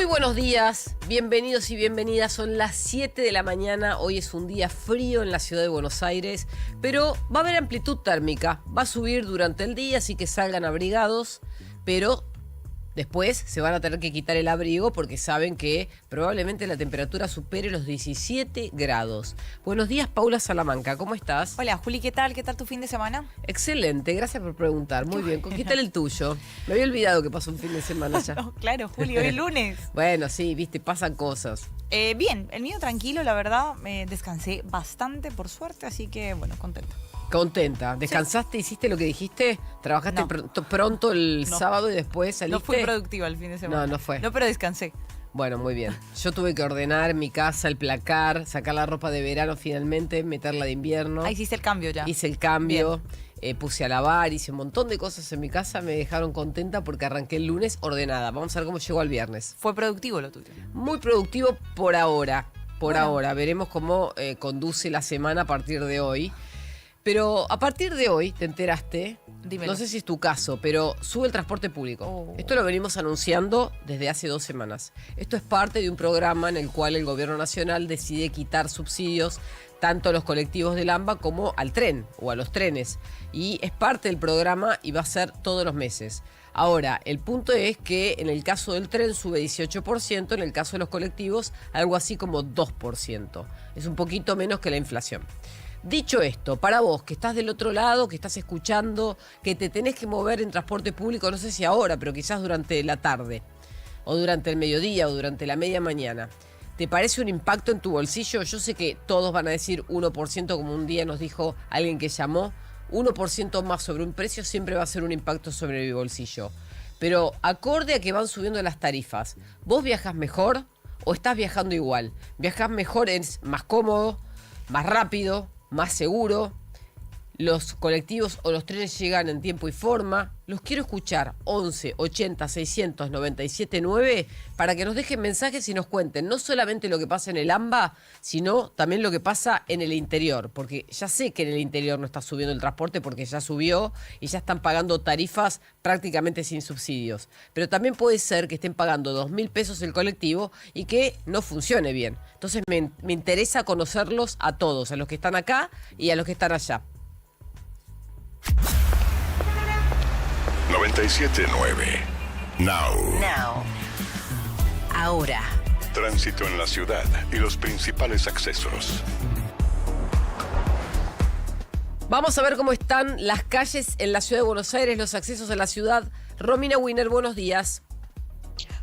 Muy buenos días, bienvenidos y bienvenidas. Son las 7 de la mañana. Hoy es un día frío en la ciudad de Buenos Aires, pero va a haber amplitud térmica. Va a subir durante el día, así que salgan abrigados, pero después se van a tener que quitar el abrigo porque saben que probablemente la temperatura supere los 17 grados. Buenos días, Paula Salamanca, ¿cómo estás? Hola, Juli, ¿qué tal? ¿Qué tal tu fin de semana? Excelente, gracias por preguntar. Muy bien, ¿qué tal el tuyo? Me había olvidado que pasó un fin de semana ya. No, claro, Juli, hoy es lunes. Bueno, sí, viste, pasan cosas. Bien, el mío tranquilo, la verdad, descansé bastante por suerte, así que bueno, contenta. Contenta. ¿Descansaste? ¿Hiciste lo que dijiste? ¿Trabajaste No. pronto el No. sábado y después saliste? No fui productiva el fin de semana. No fue. No, pero descansé. Bueno, muy bien. Yo tuve que ordenar mi casa, el placar, sacar la ropa de verano finalmente, meterla de invierno. Ah, hiciste el cambio ya. Hice el cambio, puse a lavar, hice un montón de cosas en mi casa. Me dejaron contenta porque arranqué el lunes ordenada. Vamos a ver cómo llegó al viernes. Fue productivo lo tuyo. Muy productivo por ahora. Por Bueno. ahora. Veremos cómo conduce la semana a partir de hoy. Pero a partir de hoy, te enteraste, Dímelo. no sé si es tu caso, pero sube el transporte público. Oh. Esto lo venimos anunciando desde hace 2 semanas. Esto es parte de un programa en el cual el gobierno nacional decide quitar subsidios tanto a los colectivos del AMBA como al tren o a los trenes. Y es parte del programa y va a ser todos los meses. Ahora, el punto es que en el caso del tren sube 18%, en el caso de los colectivos algo así como 2%. Es un poquito menos que la inflación. Dicho esto, para vos que estás del otro lado, que estás escuchando, que te tenés que mover en transporte público, no sé si ahora, pero quizás durante la tarde, o durante el mediodía, o durante la media mañana, ¿te parece un impacto en tu bolsillo? Yo sé que todos van a decir 1%, como un día nos dijo alguien que llamó, 1% más sobre un precio siempre va a ser un impacto sobre mi bolsillo. Pero acorde a que van subiendo las tarifas, ¿vos viajas mejor o estás viajando igual? ¿Viajás mejor, es más cómodo, más rápido, más seguro? Los colectivos o los trenes llegan en tiempo y forma. Los quiero escuchar 11 80 600 97 9 para que nos dejen mensajes y nos cuenten no solamente lo que pasa en el AMBA, sino también lo que pasa en el interior, porque ya sé que en el interior no está subiendo el transporte porque ya subió y ya están pagando tarifas prácticamente sin subsidios, pero también puede ser que estén pagando 2.000 pesos el colectivo y que no funcione bien. Entonces me interesa conocerlos a todos, a los que están acá y a los que están allá. 97.9 Now. Ahora. Tránsito en la ciudad y los principales accesos. Vamos a ver cómo están las calles en la ciudad de Buenos Aires, los accesos a la ciudad. Romina Wiener, buenos días.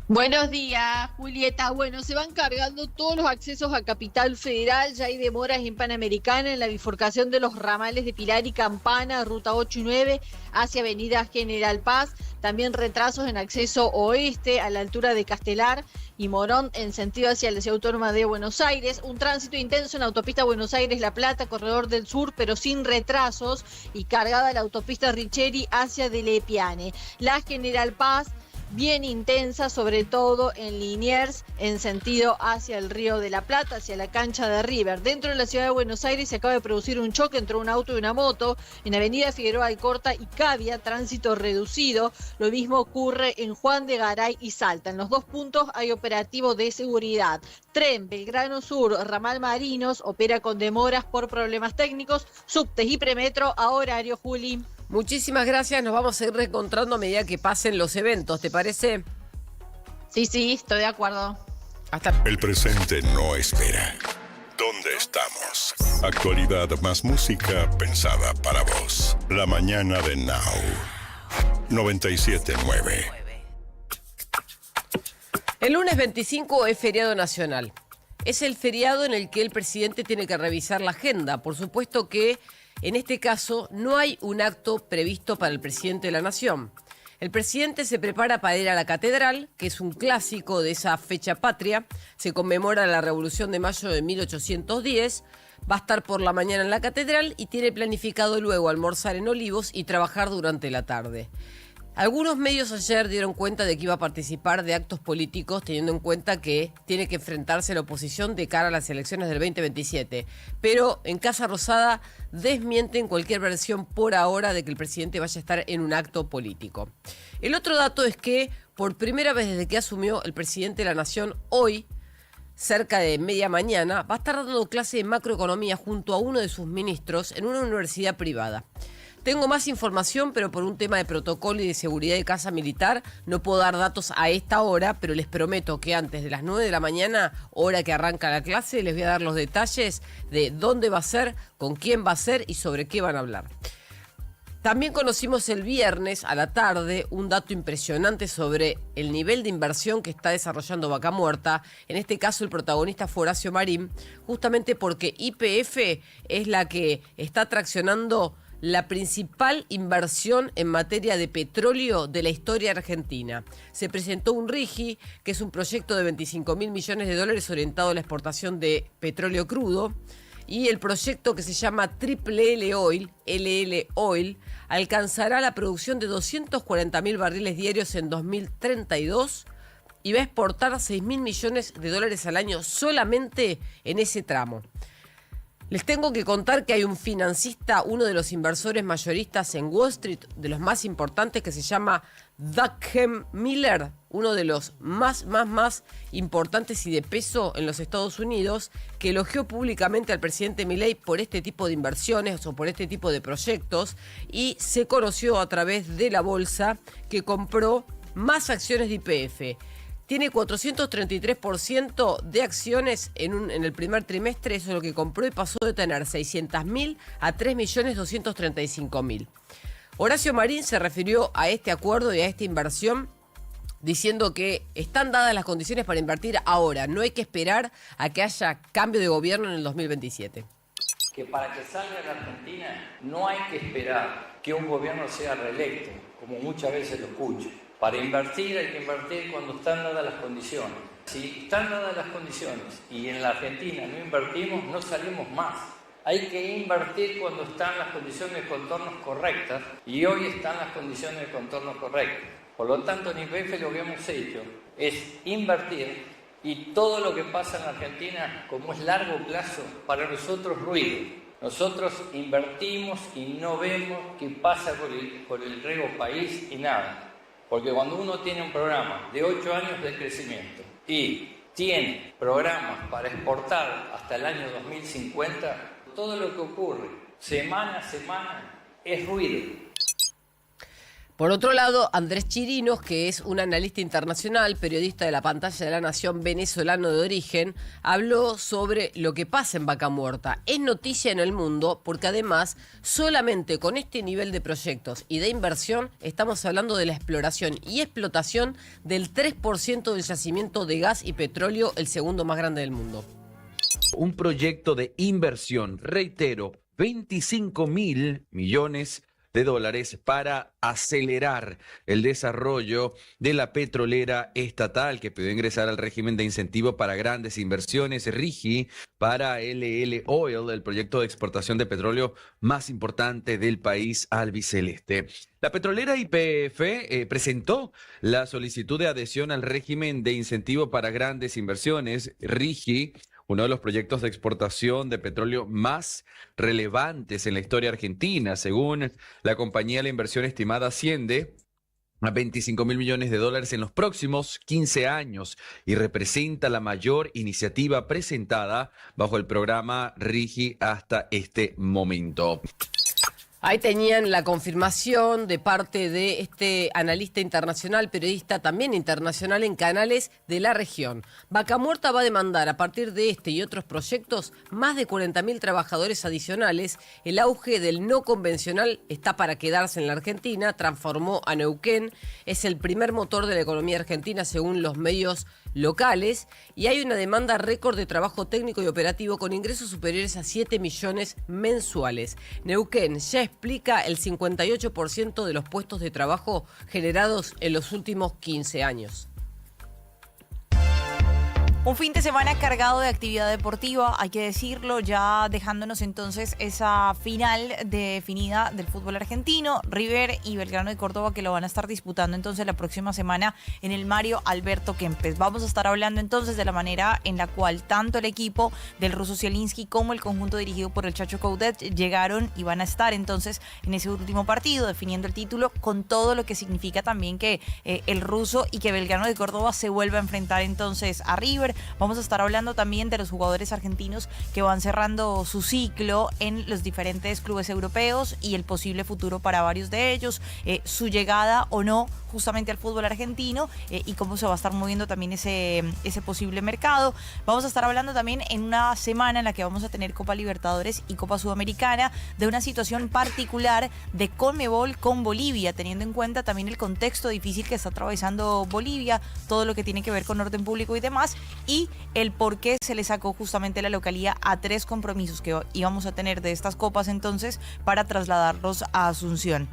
Buenos días, Julieta. Bueno, se van cargando todos los accesos a Capital Federal. Ya hay demoras en Panamericana en la bifurcación de los ramales de Pilar y Campana, ruta 8 y 9, hacia Avenida General Paz. También retrasos en acceso oeste a la altura de Castelar y Morón en sentido hacia la Ciudad Autónoma de Buenos Aires. Un tránsito intenso en la autopista Buenos Aires-La Plata, corredor del sur, pero sin retrasos, y cargada la autopista Richeri hacia Delepiane. La General Paz bien intensa, sobre todo en Liniers, en sentido hacia el Río de la Plata, hacia la cancha de River. Dentro de la ciudad de Buenos Aires se acaba de producir un choque entre un auto y una moto en Avenida Figueroa Alcorta y Cavia, tránsito reducido. Lo mismo ocurre en Juan de Garay y Salta. En los dos puntos hay operativo de seguridad. Tren Belgrano Sur, ramal Marinos, opera con demoras por problemas técnicos. Subtes y premetro a horario, Juli. Muchísimas gracias, nos vamos a ir reencontrando a medida que pasen los eventos, ¿te parece? Sí, estoy de acuerdo. Hasta... El presente no espera. ¿Dónde estamos? Actualidad más música pensada para vos. La mañana de Now. 97.9. El lunes 25 es feriado nacional. Es el feriado en el que el presidente tiene que revisar la agenda. Por supuesto que en este caso no hay un acto previsto para el presidente de la Nación. El presidente se prepara para ir a la catedral, que es un clásico de esa fecha patria. Se conmemora la Revolución de Mayo de 1810. Va a estar por la mañana en la catedral y tiene planificado luego almorzar en Olivos y trabajar durante la tarde. Algunos medios ayer dieron cuenta de que iba a participar de actos políticos teniendo en cuenta que tiene que enfrentarse a la oposición de cara a las elecciones del 2027. Pero en Casa Rosada desmienten cualquier versión por ahora de que el presidente vaya a estar en un acto político. El otro dato es que por primera vez desde que asumió el presidente de la Nación, hoy, cerca de media mañana, va a estar dando clase de macroeconomía junto a uno de sus ministros en una universidad privada. Tengo más información, pero por un tema de protocolo y de seguridad de casa militar no puedo dar datos a esta hora, pero les prometo que antes de las 9 de la mañana, hora que arranca la clase, les voy a dar los detalles de dónde va a ser, con quién va a ser y sobre qué van a hablar. También conocimos el viernes a la tarde un dato impresionante sobre el nivel de inversión que está desarrollando Vaca Muerta. En este caso el protagonista fue Horacio Marín, justamente porque YPF es la que está traccionando la principal inversión en materia de petróleo de la historia argentina. Se presentó un RIGI, que es un proyecto de 25.000 millones de dólares orientado a la exportación de petróleo crudo, y el proyecto, que se llama Triple L Oil, LL Oil, alcanzará la producción de 240.000 barriles diarios en 2032 y va a exportar 6.000 millones de dólares al año solamente en ese tramo. Les tengo que contar que hay un financista, uno de los inversores mayoristas en Wall Street, de los más importantes, que se llama Duncan Miller, uno de los más importantes y de peso en los Estados Unidos, que elogió públicamente al presidente Milei por este tipo de inversiones o por este tipo de proyectos, y se conoció a través de la bolsa que compró más acciones de YPF. Tiene 433% de acciones en el primer trimestre, eso es lo que compró, y pasó de tener 600.000 a 3.235.000. Horacio Marín se refirió a este acuerdo y a esta inversión diciendo que están dadas las condiciones para invertir ahora, no hay que esperar a que haya cambio de gobierno en el 2027. Que para que salga la Argentina no hay que esperar que un gobierno sea reelecto, como muchas veces lo escucho. Para invertir hay que invertir cuando están dadas las condiciones. Si están dadas las condiciones y en la Argentina no invertimos, no salimos más. Hay que invertir cuando están las condiciones de contornos correctas, y hoy están las condiciones de contornos correctas. Por lo tanto, en YPF lo que hemos hecho es invertir, y todo lo que pasa en la Argentina, como es largo plazo, para nosotros ruido. Nosotros invertimos y no vemos qué pasa con el riego país y nada. Porque cuando uno tiene un programa de 8 años de crecimiento y tiene programas para exportar hasta el año 2050, todo lo que ocurre semana a semana es ruido. Por otro lado, Andrés Chirinos, que es un analista internacional, periodista de la pantalla de La Nación, venezolano de origen, habló sobre lo que pasa en Vaca Muerta. Es noticia en el mundo porque además, solamente con este nivel de proyectos y de inversión, estamos hablando de la exploración y explotación del 3% del yacimiento de gas y petróleo, el segundo más grande del mundo. Un proyecto de inversión, reitero, 25.000 millones de dólares para acelerar el desarrollo de la petrolera estatal, que pidió ingresar al régimen de incentivo para grandes inversiones RIGI para LL Oil, el proyecto de exportación de petróleo más importante del país albiceleste. La petrolera YPF presentó la solicitud de adhesión al régimen de incentivo para grandes inversiones RIGI, uno de los proyectos de exportación de petróleo más relevantes en la historia argentina. Según la compañía, la inversión estimada asciende a 25.000 millones de dólares en los próximos 15 años y representa la mayor iniciativa presentada bajo el programa RIGI hasta este momento. Ahí tenían la confirmación de parte de este analista internacional, periodista también internacional en canales de la región. Vaca Muerta va a demandar a partir de este y otros proyectos más de 40.000 trabajadores adicionales. El auge del no convencional está para quedarse en la Argentina, transformó a Neuquén, es el primer motor de la economía argentina según los medios locales, y hay una demanda récord de trabajo técnico y operativo con ingresos superiores a 7 millones mensuales. Neuquén ya explica el 58% de los puestos de trabajo generados en los últimos 15 años. Un fin de semana cargado de actividad deportiva, hay que decirlo, ya dejándonos entonces esa final definida del fútbol argentino, River y Belgrano de Córdoba, que lo van a estar disputando entonces la próxima semana en el Mario Alberto Kempes. Vamos a estar hablando entonces de la manera en la cual tanto el equipo del ruso Zielinski como el conjunto dirigido por el Chacho Coudet llegaron y van a estar entonces en ese último partido definiendo el título, con todo lo que significa también que el ruso y que Belgrano de Córdoba se vuelva a enfrentar entonces a River. Vamos a estar hablando también de los jugadores argentinos que van cerrando su ciclo en los diferentes clubes europeos y el posible futuro para varios de ellos, su llegada o no justamente al fútbol argentino y cómo se va a estar moviendo también ese posible mercado. Vamos a estar hablando también en una semana en la que vamos a tener Copa Libertadores y Copa Sudamericana de una situación particular de Conmebol con Bolivia, teniendo en cuenta también el contexto difícil que está atravesando Bolivia, todo lo que tiene que ver con orden público y demás, y el por qué se le sacó justamente la localía a 3 compromisos que íbamos a tener de estas copas entonces para trasladarlos a Asunción.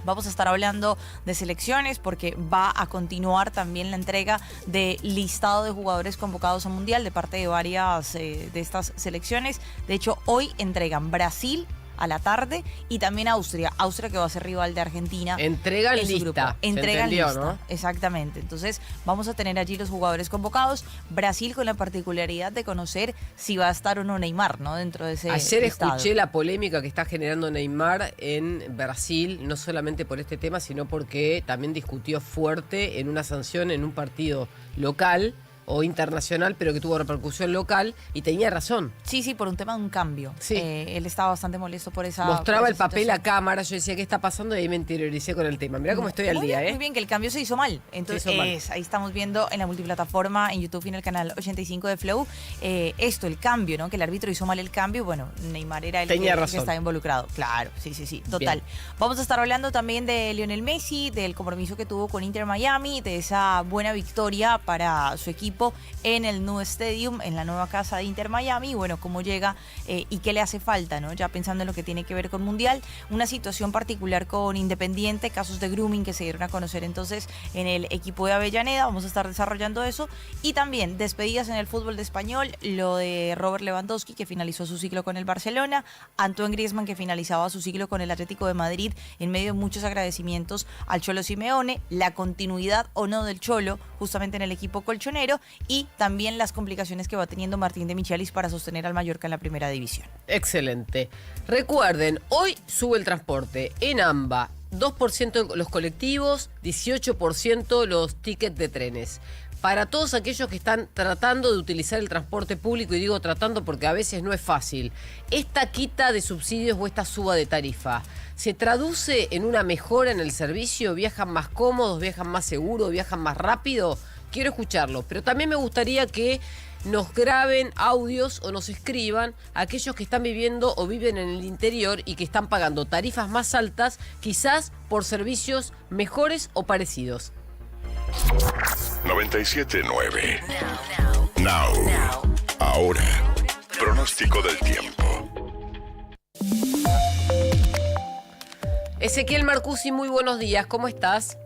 Vamos a estar hablando de selecciones porque va a continuar también la entrega de listado de jugadores convocados a Mundial de parte de varias de estas selecciones. De hecho, hoy entregan Brasil a la tarde y también Austria que va a ser rival de Argentina. Entregan lista. Entregan lista, ¿no? Exactamente. Entonces vamos a tener allí los jugadores convocados. Brasil con la particularidad de conocer si va a estar o no Neymar, ¿no? Dentro de ese Ayer listado. escuché la polémica que está generando Neymar en Brasil, no solamente por este tema, sino porque también discutió fuerte en una sanción en un partido local o internacional, pero que tuvo repercusión local, y tenía razón. Sí, por un tema de un cambio. Sí. Él estaba bastante molesto por esa Mostraba por esa el papel situación. a cámara, yo decía, ¿qué está pasando? Y ahí me interioricé con el tema. Mirá cómo estoy al Muy día, bien, ¿eh? Muy bien, que el cambio se hizo mal. Entonces, Se hizo mal. ahí estamos viendo en la multiplataforma, en YouTube y en el canal 85 de Flow, el cambio, ¿no? Que el árbitro hizo mal el cambio. Bueno, Neymar era el que estaba involucrado. Claro, sí, total. Bien. Vamos a estar hablando también de Lionel Messi, del compromiso que tuvo con Inter Miami, de esa buena victoria para su equipo en el New Stadium, en la nueva casa de Inter Miami. Bueno, cómo llega y qué le hace falta, ¿no? Ya pensando en lo que tiene que ver con Mundial, una situación particular con Independiente, casos de grooming que se dieron a conocer entonces en el equipo de Avellaneda. Vamos a estar desarrollando eso y también despedidas en el fútbol de español, lo de Robert Lewandowski, que finalizó su ciclo con el Barcelona, Antoine Griezmann, que finalizaba su ciclo con el Atlético de Madrid en medio de muchos agradecimientos al Cholo Simeone, la continuidad o no del Cholo justamente en el equipo colchonero y también las complicaciones que va teniendo Martín de Michelis para sostener al Mallorca en la primera división. Excelente. Recuerden, hoy sube el transporte en AMBA, 2% los colectivos, 18% los tickets de trenes. Para todos aquellos que están tratando de utilizar el transporte público, y digo tratando porque a veces no es fácil, esta quita de subsidios o esta suba de tarifa, ¿se traduce en una mejora en el servicio? ¿Viajan más cómodos, viajan más seguros, viajan más rápido? Quiero escucharlo, pero también me gustaría que nos graben audios o nos escriban aquellos que están viviendo o viven en el interior y que están pagando tarifas más altas, quizás por servicios mejores o parecidos. 97.9 Now. Ahora. Pronóstico del tiempo. Ezequiel Marcusi, muy buenos días, ¿cómo estás?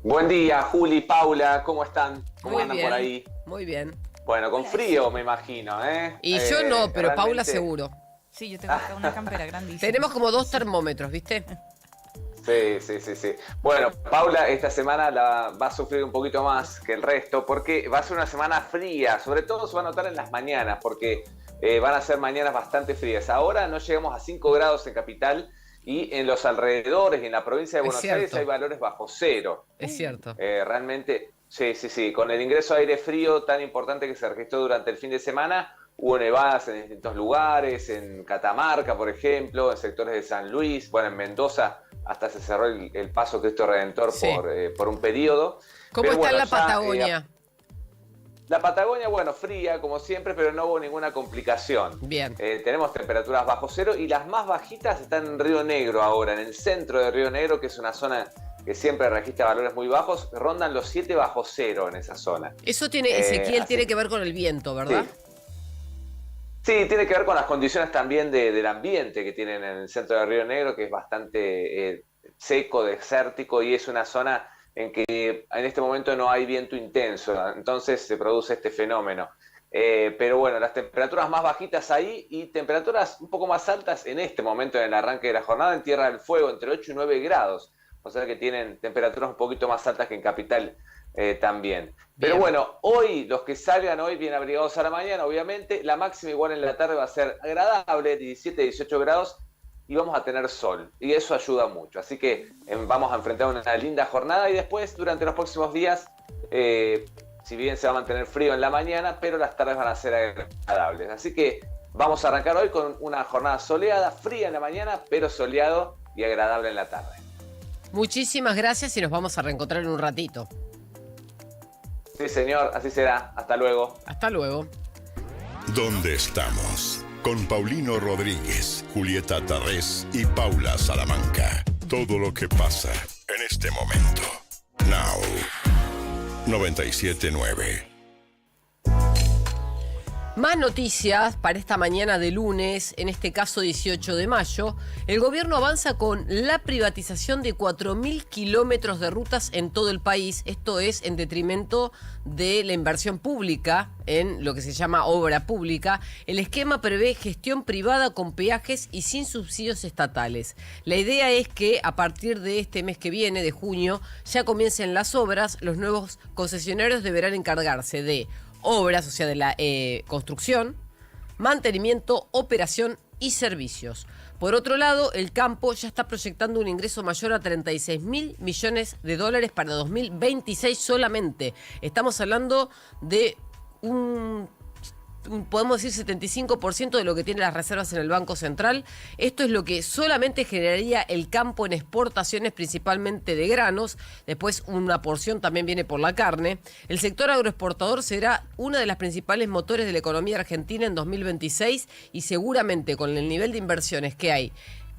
Buen día, Juli, Paula, ¿cómo están? ¿Cómo Muy andan bien, por ahí? muy bien. Bueno, con frío me imagino, ¿eh? Y yo no, pero Paula realmente- seguro. Sí, yo tengo acá una campera grandísima. Tenemos como 2 termómetros, ¿viste? Sí. Bueno, Paula esta semana la va a sufrir un poquito más que el resto porque va a ser una semana fría, sobre todo se va a notar en las mañanas porque van a ser mañanas bastante frías. Ahora no llegamos a 5 grados en Capital y en los alrededores y en la provincia de Buenos Aires hay valores bajo cero. Es cierto. Realmente, sí. Con el ingreso de aire frío tan importante que se registró durante el fin de semana, hubo nevadas en distintos lugares, en Catamarca, por ejemplo, en sectores de San Luis, bueno, en Mendoza hasta se cerró el paso Cristo Redentor Sí. por un periodo. ¿Cómo Pero está bueno, la ya, Patagonia? La Patagonia, bueno, fría como siempre, pero no hubo ninguna complicación. Bien. Tenemos temperaturas bajo cero y las más bajitas están en Río Negro ahora, en el centro de Río Negro, que es una zona que siempre registra valores muy bajos, rondan los 7 bajo cero en esa zona. Eso tiene, Ezequiel, así- tiene que ver con el viento, ¿verdad? Sí, tiene que ver con las condiciones también del ambiente que tienen en el centro de Río Negro, que es bastante seco, desértico, y es una zona en que en este momento no hay viento intenso, entonces se produce este fenómeno. Pero bueno, las temperaturas más bajitas ahí y temperaturas un poco más altas en este momento en el arranque de la jornada en Tierra del Fuego, entre 8 y 9 grados. O sea que tienen temperaturas un poquito más altas que en Capital también. Pero bueno, hoy, los que salgan hoy bien abrigados a la mañana, obviamente, la máxima igual en la tarde va a ser agradable, 17, 18 grados, y vamos a tener sol. Y eso ayuda mucho. Así que vamos a enfrentar una linda jornada y después, durante los próximos días, si bien se va a mantener frío en la mañana, pero las tardes van a ser agradables. Así que vamos a arrancar hoy con una jornada soleada, fría en la mañana, pero soleado y agradable en la tarde. Muchísimas gracias y nos vamos a reencontrar en un ratito. Sí, señor, así será. Hasta luego. Hasta luego. ¿Dónde estamos? Con Paulino Rodríguez, Julieta Tarrés y Paula Salamanca. Todo lo que pasa en este momento. Now. 97.9. Más noticias para esta mañana de lunes, en este caso 18 de mayo. El gobierno avanza con la privatización de 4.000 kilómetros de rutas en todo el país. Esto es en detrimento de la inversión pública en lo que se llama obra pública. El esquema prevé gestión privada con peajes y sin subsidios estatales. La idea es que a partir de este mes que viene, de junio, ya comiencen las obras. Los nuevos concesionarios deberán encargarse de obras, o sea, de la construcción, mantenimiento, operación y servicios. Por otro lado, el campo ya está proyectando un ingreso mayor a 36.000 millones de dólares para 2026 solamente. Estamos hablando de podemos decir 75% de lo que tiene las reservas en el Banco Central. Esto es lo que solamente generaría el campo en exportaciones, principalmente de granos. Después una porción también viene por la carne. El sector agroexportador será uno de los principales motores de la economía argentina en 2026 y seguramente con el nivel de inversiones que hay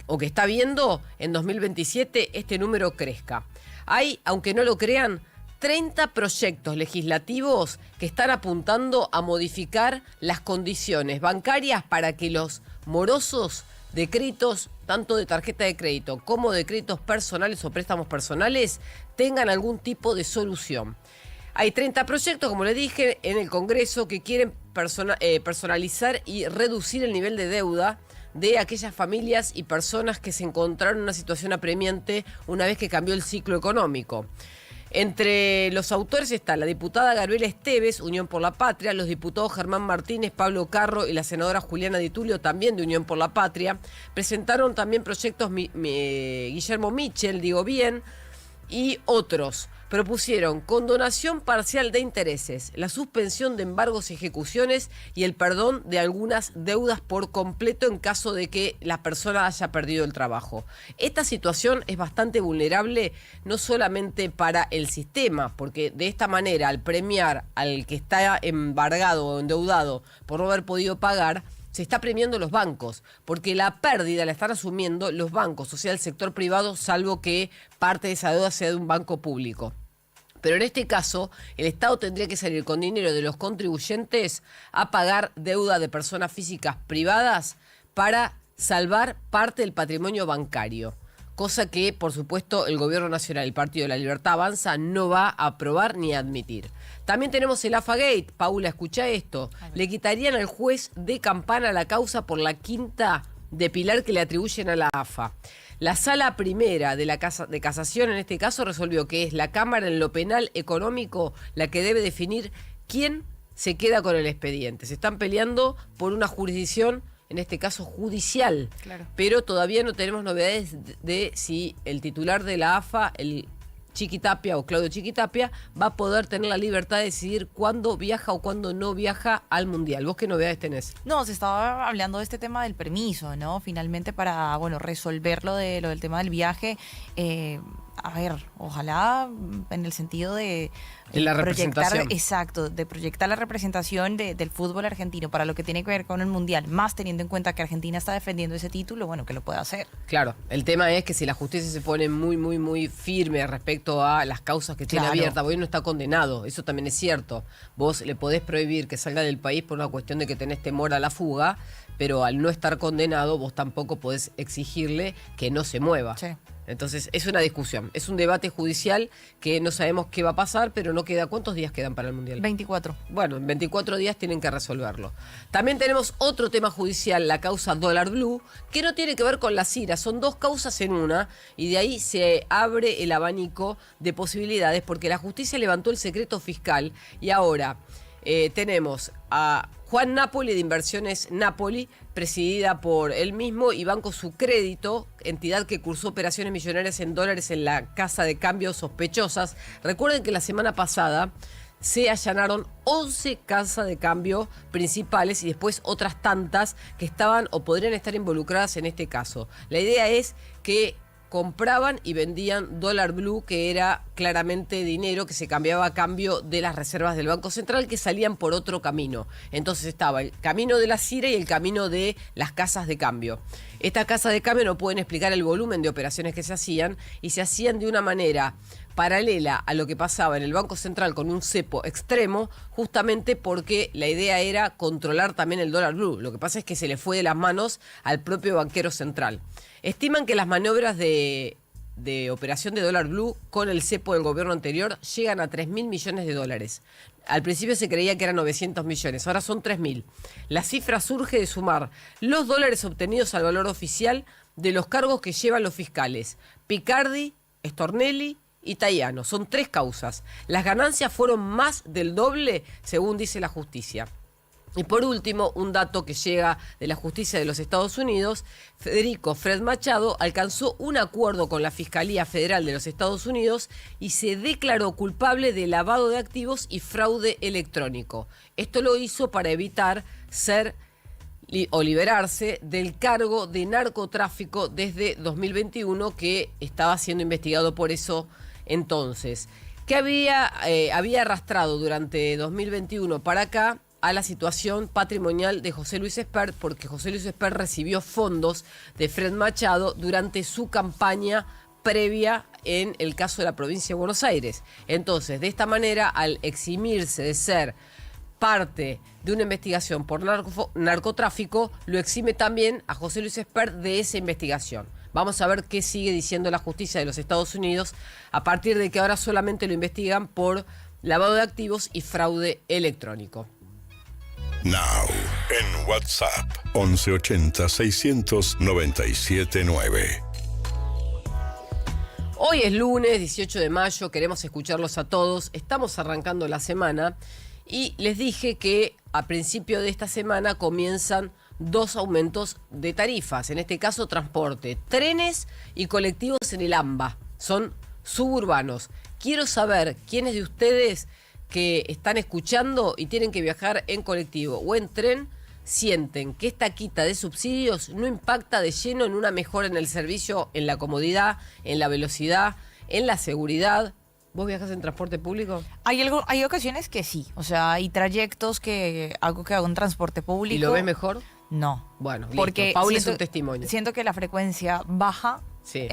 o que está viendo en 2027 este número crezca. Hay, aunque no lo crean, 30 proyectos legislativos que están apuntando a modificar las condiciones bancarias para que los morosos de créditos, tanto de tarjeta de crédito como de créditos personales o préstamos personales, tengan algún tipo de solución. Hay 30 proyectos, como les dije, en el Congreso que quieren personalizar y reducir el nivel de deuda de aquellas familias y personas que se encontraron en una situación apremiante una vez que cambió el ciclo económico. Entre los autores está la diputada Gabriela Esteves, Unión por la Patria, los diputados Germán Martínez, Pablo Carro y la senadora Juliana Di Tulio, también de Unión por la Patria. Presentaron también proyectos Guillermo Michel, digo bien, y otros. Propusieron condonación parcial de intereses, la suspensión de embargos y ejecuciones y el perdón de algunas deudas por completo en caso de que la persona haya perdido el trabajo. Esta situación es bastante vulnerable no solamente para el sistema, porque de esta manera, al premiar al que está embargado o endeudado por no haber podido pagar, se está premiando los bancos, porque la pérdida la están asumiendo los bancos, o sea, el sector privado, salvo que parte de esa deuda sea de un banco público. Pero en este caso, el Estado tendría que salir con dinero de los contribuyentes a pagar deuda de personas físicas privadas para salvar parte del patrimonio bancario. Cosa que, por supuesto, el Gobierno Nacional, el Partido de la Libertad Avanza, no va a aprobar ni a admitir. También tenemos el AFA-Gate. Paula, escucha esto. Le quitarían al juez de Campana la causa por la quinta de Pilar que le atribuyen a la AFA. La sala primera de la Casa de Casación, en este caso, resolvió que es la Cámara en lo penal económico la que debe definir quién se queda con el expediente. Se están peleando por una jurisdicción, en este caso judicial, claro. Pero todavía no tenemos novedades de si el titular de la AFA, el Chiquitapia o Claudio Chiquitapia, va a poder tener la libertad de decidir cuándo viaja o cuándo no viaja al Mundial. ¿Vos qué novedades tenés? No, se estaba hablando de este tema del permiso, ¿no? Finalmente para, resolver lo del tema del viaje. A ver, ojalá en el sentido de la representación. Exacto, de proyectar la representación del fútbol argentino para lo que tiene que ver con el Mundial, más teniendo en cuenta que Argentina está defendiendo ese título, bueno, que lo pueda hacer. Claro, el tema es que si la justicia se pone muy, muy, muy firme respecto a las causas que tiene abiertas, porque no está condenado, eso también es cierto. Vos le podés prohibir que salga del país por una cuestión de que tenés temor a la fuga, pero al no estar condenado, vos tampoco podés exigirle que no se mueva. Sí. Entonces es una discusión, es un debate judicial que no sabemos qué va a pasar, pero no queda. ¿Cuántos días quedan para el Mundial? 24. Bueno, en 24 días tienen que resolverlo. También tenemos otro tema judicial, la causa Dólar Blue, que no tiene que ver con la CIRA, son dos causas en una, y de ahí se abre el abanico de posibilidades, porque la justicia levantó el secreto fiscal y ahora tenemos a Juan Napoli de Inversiones Napoli, presidida por él mismo, y Banco Sucrédito, entidad que cursó operaciones millonarias en dólares en la casa de cambio sospechosas. Recuerden que la semana pasada se allanaron 11 casas de cambio principales y después otras tantas que estaban o podrían estar involucradas en este caso. La idea es que compraban y vendían dólar blue, que era claramente dinero que se cambiaba a cambio de las reservas del Banco Central, que salían por otro camino. Entonces estaba el camino de la CIRA y el camino de las casas de cambio. Estas casas de cambio no pueden explicar el volumen de operaciones que se hacían, y se hacían de una manera paralela a lo que pasaba en el Banco Central con un cepo extremo, justamente porque la idea era controlar también el dólar blue. Lo que pasa es que se le fue de las manos al propio banquero central. Estiman que las maniobras de operación de dólar blue con el cepo del gobierno anterior llegan a 3.000 millones de dólares. Al principio se creía que eran 900 millones, ahora son 3.000. La cifra surge de sumar los dólares obtenidos al valor oficial de los cargos que llevan los fiscales Picardi, Stornelli y Taiano. Son 3 causas. Las ganancias fueron más del doble, según dice la justicia. Y por último, un dato que llega de la justicia de los Estados Unidos: Federico Fred Machado alcanzó un acuerdo con la Fiscalía Federal de los Estados Unidos y se declaró culpable de lavado de activos y fraude electrónico. Esto lo hizo para evitar liberarse del cargo de narcotráfico desde 2021, que estaba siendo investigado por eso entonces. Que había arrastrado durante 2021 para acá a la situación patrimonial de José Luis Espert, porque José Luis Espert recibió fondos de Fred Machado durante su campaña previa en el caso de la provincia de Buenos Aires. Entonces, de esta manera, al eximirse de ser parte de una investigación por narcotráfico, lo exime también a José Luis Espert de esa investigación. Vamos a ver qué sigue diciendo la justicia de los Estados Unidos a partir de que ahora solamente lo investigan por lavado de activos y fraude electrónico. Now, en WhatsApp, 1180-697-9. Hoy es lunes 18 de mayo, queremos escucharlos a todos. Estamos arrancando la semana y les dije que a principio de esta semana comienzan 2 aumentos de tarifas, en este caso transporte, trenes y colectivos en el AMBA, son suburbanos. Quiero saber quiénes de ustedes que están escuchando y tienen que viajar en colectivo o en tren sienten que esta quita de subsidios no impacta de lleno en una mejora en el servicio, en la comodidad, en la velocidad, en la seguridad. ¿Vos viajas en transporte público? Hay ocasiones que sí, o sea, hay trayectos que hago en transporte público. ¿Y lo ves mejor? No. Bueno, listo. Porque Paula es un testimonio. Siento que la frecuencia baja. Sí.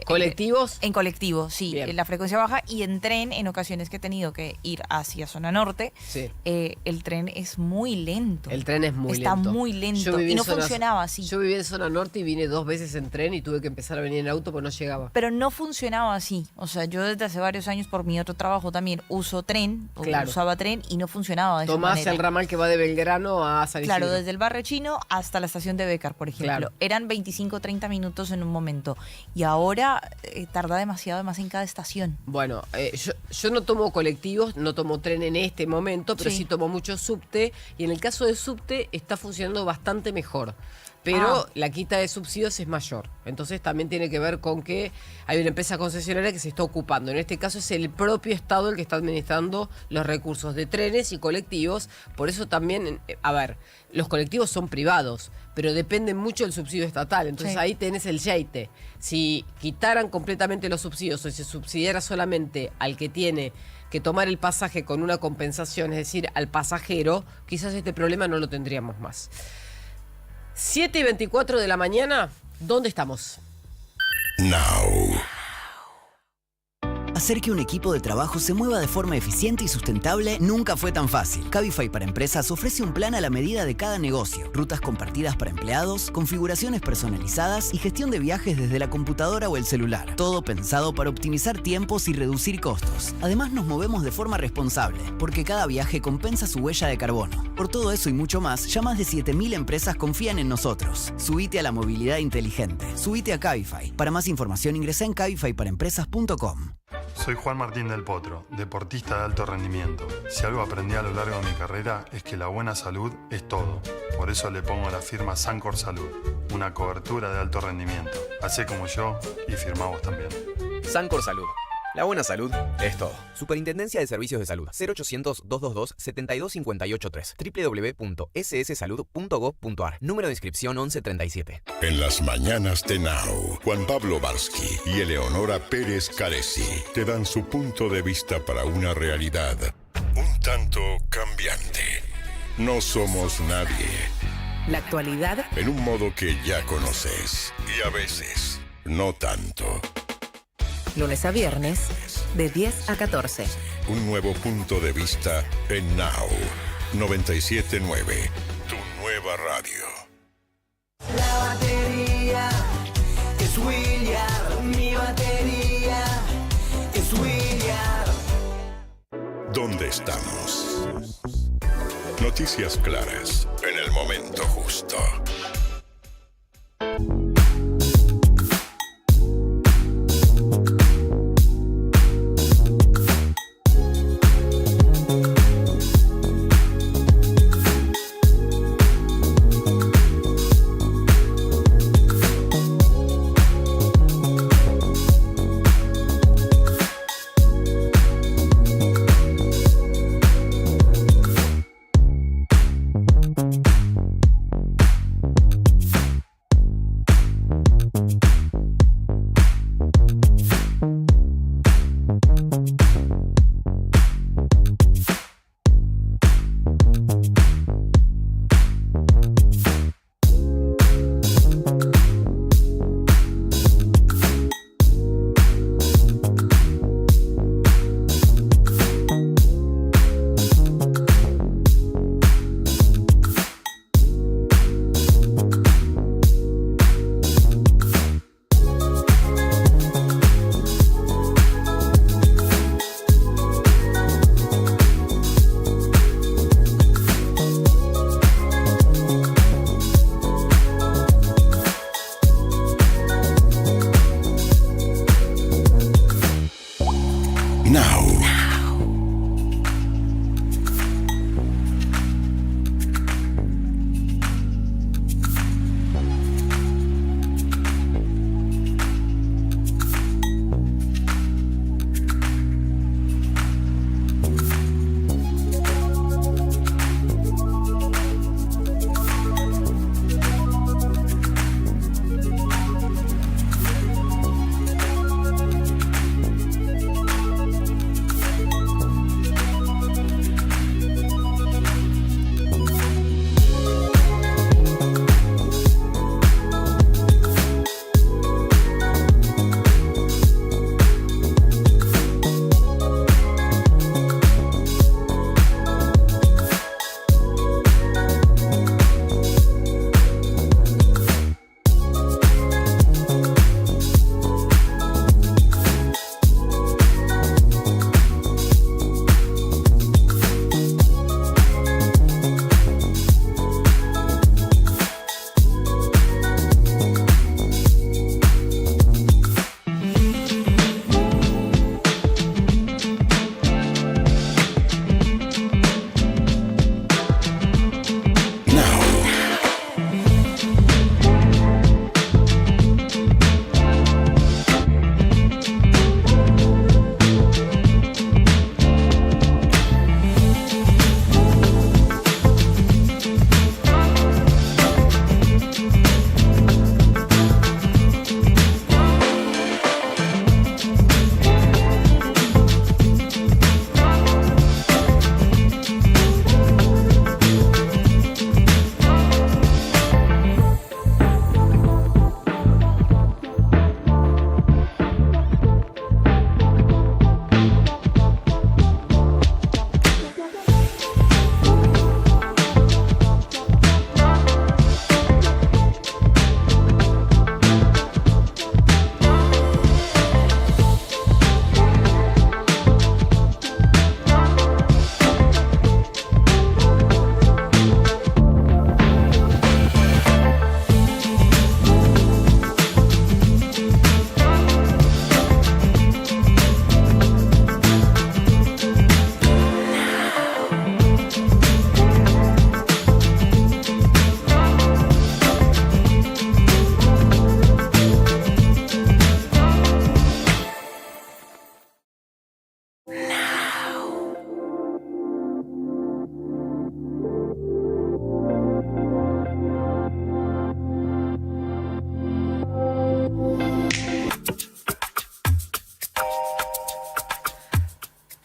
¿Colectivos? En colectivo, sí. Bien. La frecuencia baja, y en tren, en ocasiones que he tenido que ir hacia zona norte, sí. El tren es muy lento. El tren es muy Está lento. muy lento y no funcionaba así. Yo viví en zona norte y vine 2 veces en tren y tuve que empezar a venir en auto porque no llegaba. Pero no funcionaba así. O sea, yo desde hace varios años por mi otro trabajo también uso tren, claro. usaba tren y no funcionaba de esa Tomás manera. el ramal que va de Belgrano a San Isidro. Claro, desde el barrio chino hasta la estación de Bécar, por ejemplo. Claro. Eran 25-30 minutos en un momento. Y ahora tarda demasiado más en cada estación. Bueno, yo no tomo colectivos, no tomo tren en este momento, pero sí tomo mucho subte. Y en el caso de subte está funcionando bastante mejor. Pero la quita de subsidios es mayor. Entonces también tiene que ver con que hay una empresa concesionaria que se está ocupando. En este caso es el propio Estado el que está administrando los recursos de trenes y colectivos. Por eso también, los colectivos son privados, pero dependen mucho del subsidio estatal. Entonces ahí tenés el yeite. Si quitaran completamente los subsidios o si se subsidiara solamente al que tiene que tomar el pasaje con una compensación, es decir, al pasajero, quizás este problema no lo tendríamos más. 7:24 de la mañana, ¿dónde estamos? Now. Hacer que un equipo de trabajo se mueva de forma eficiente y sustentable nunca fue tan fácil. Cabify para Empresas ofrece un plan a la medida de cada negocio, rutas compartidas para empleados, configuraciones personalizadas y gestión de viajes desde la computadora o el celular. Todo pensado para optimizar tiempos y reducir costos. Además, nos movemos de forma responsable, porque cada viaje compensa su huella de carbono. Por todo eso y mucho más, ya más de 7.000 empresas confían en nosotros. Subite a la movilidad inteligente. Subite a Cabify. Para más información ingresa en cabifyparaempresas.com. Soy Juan Martín del Potro, deportista de alto rendimiento. Si algo aprendí a lo largo de mi carrera es que la buena salud es todo. Por eso le pongo la firma Sancor Salud, una cobertura de alto rendimiento. Hacé como yo y firmá vos también. Sancor Salud. La buena salud es todo. Superintendencia de Servicios de Salud. 0800-222-72583. www.sssalud.gov.ar. Número de inscripción 1137. En las mañanas de Now, Juan Pablo Barsky y Eleonora Pérez Caresi te dan su punto de vista para una realidad un tanto cambiante. No somos nadie. La actualidad En un modo que ya conoces y a veces no tanto. lunes a viernes, de 10 a 14. Un nuevo punto de vista en Now 97.9, tu nueva radio. La batería es William, mi batería es William. ¿Dónde estamos? Noticias claras en el momento justo.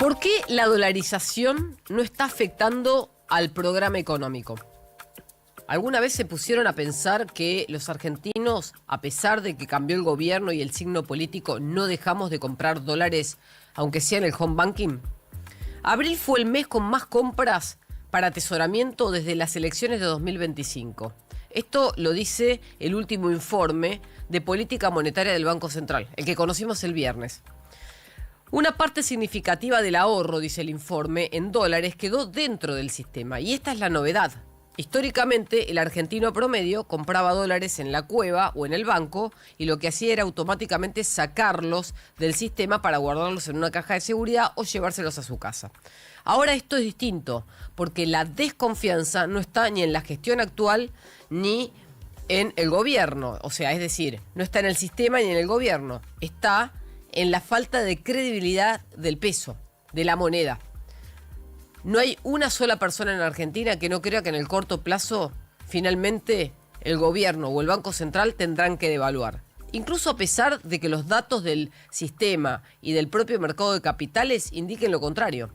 ¿Por qué la dolarización no está afectando al programa económico? ¿Alguna vez se pusieron a pensar que los argentinos, a pesar de que cambió el gobierno y el signo político, no dejamos de comprar dólares, aunque sea en el home banking? Abril fue el mes con más compras para atesoramiento desde las elecciones de 2025. Esto lo dice el último informe de política monetaria del Banco Central, el que conocimos el viernes. Una parte significativa del ahorro, dice el informe, en dólares quedó dentro del sistema. Y esta es la novedad. Históricamente, el argentino promedio compraba dólares en la cueva o en el banco y lo que hacía era automáticamente sacarlos del sistema para guardarlos en una caja de seguridad o llevárselos a su casa. Ahora esto es distinto, porque la desconfianza no está ni en la gestión actual ni en el gobierno. O sea, es decir, no está en el sistema ni en el gobierno. Está en la falta de credibilidad del peso, de la moneda. No hay una sola persona en Argentina que no crea que en el corto plazo, finalmente, el gobierno o el Banco Central tendrán que devaluar. Incluso a pesar de que los datos del sistema y del propio mercado de capitales indiquen lo contrario.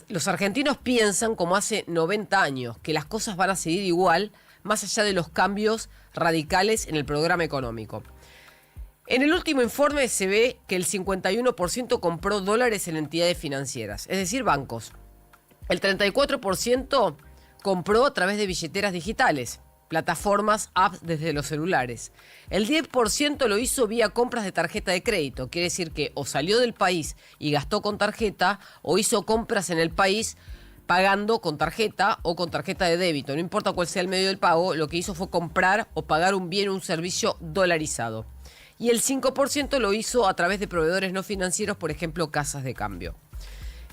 Los argentinos piensan, como hace 90 años, que las cosas van a seguir igual, más allá de los cambios radicales en el programa económico. En el último informe se ve que el 51% compró dólares en entidades financieras, es decir, bancos. El 34% compró a través de billeteras digitales, plataformas, apps desde los celulares. El 10% lo hizo vía compras de tarjeta de crédito, quiere decir que o salió del país y gastó con tarjeta o hizo compras en el país pagando con tarjeta o con tarjeta de débito. No importa cuál sea el medio del pago, lo que hizo fue comprar o pagar un bien o un servicio dolarizado. Y el 5% lo hizo a través de proveedores no financieros, por ejemplo, casas de cambio.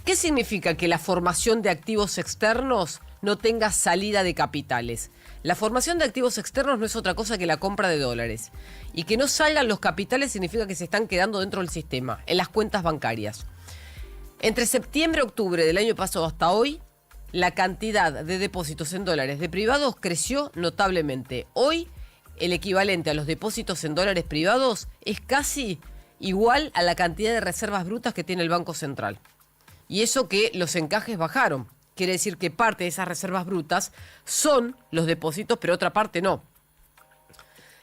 ¿Qué significa que la formación de activos externos no tenga salida de capitales? La formación de activos externos no es otra cosa que la compra de dólares. Y que no salgan los capitales significa que se están quedando dentro del sistema, en las cuentas bancarias. Entre septiembre y octubre del año pasado hasta hoy, la cantidad de depósitos en dólares de privados creció notablemente. Hoy, el equivalente a los depósitos en dólares privados es casi igual a la cantidad de reservas brutas que tiene el Banco Central. Y eso que los encajes bajaron. Quiere decir que parte de esas reservas brutas son los depósitos, pero otra parte no.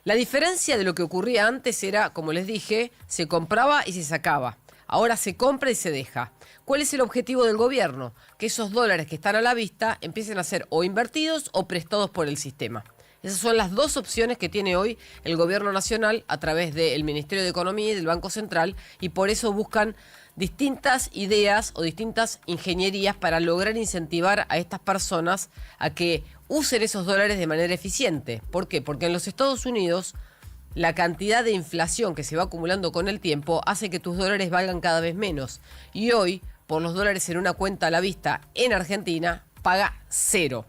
La diferencia de lo que ocurría antes era, como les dije, se compraba y se sacaba. Ahora se compra y se deja. ¿Cuál es el objetivo del gobierno? Que esos dólares que están a la vista empiecen a ser o invertidos o prestados por el sistema. Esas son las dos opciones que tiene hoy el gobierno nacional a través del Ministerio de Economía y del Banco Central, y por eso buscan distintas ideas o distintas ingenierías para lograr incentivar a estas personas a que usen esos dólares de manera eficiente. ¿Por qué? Porque en los Estados Unidos la cantidad de inflación que se va acumulando con el tiempo hace que tus dólares valgan cada vez menos. Y hoy, por los dólares en una cuenta a la vista en Argentina, paga 0.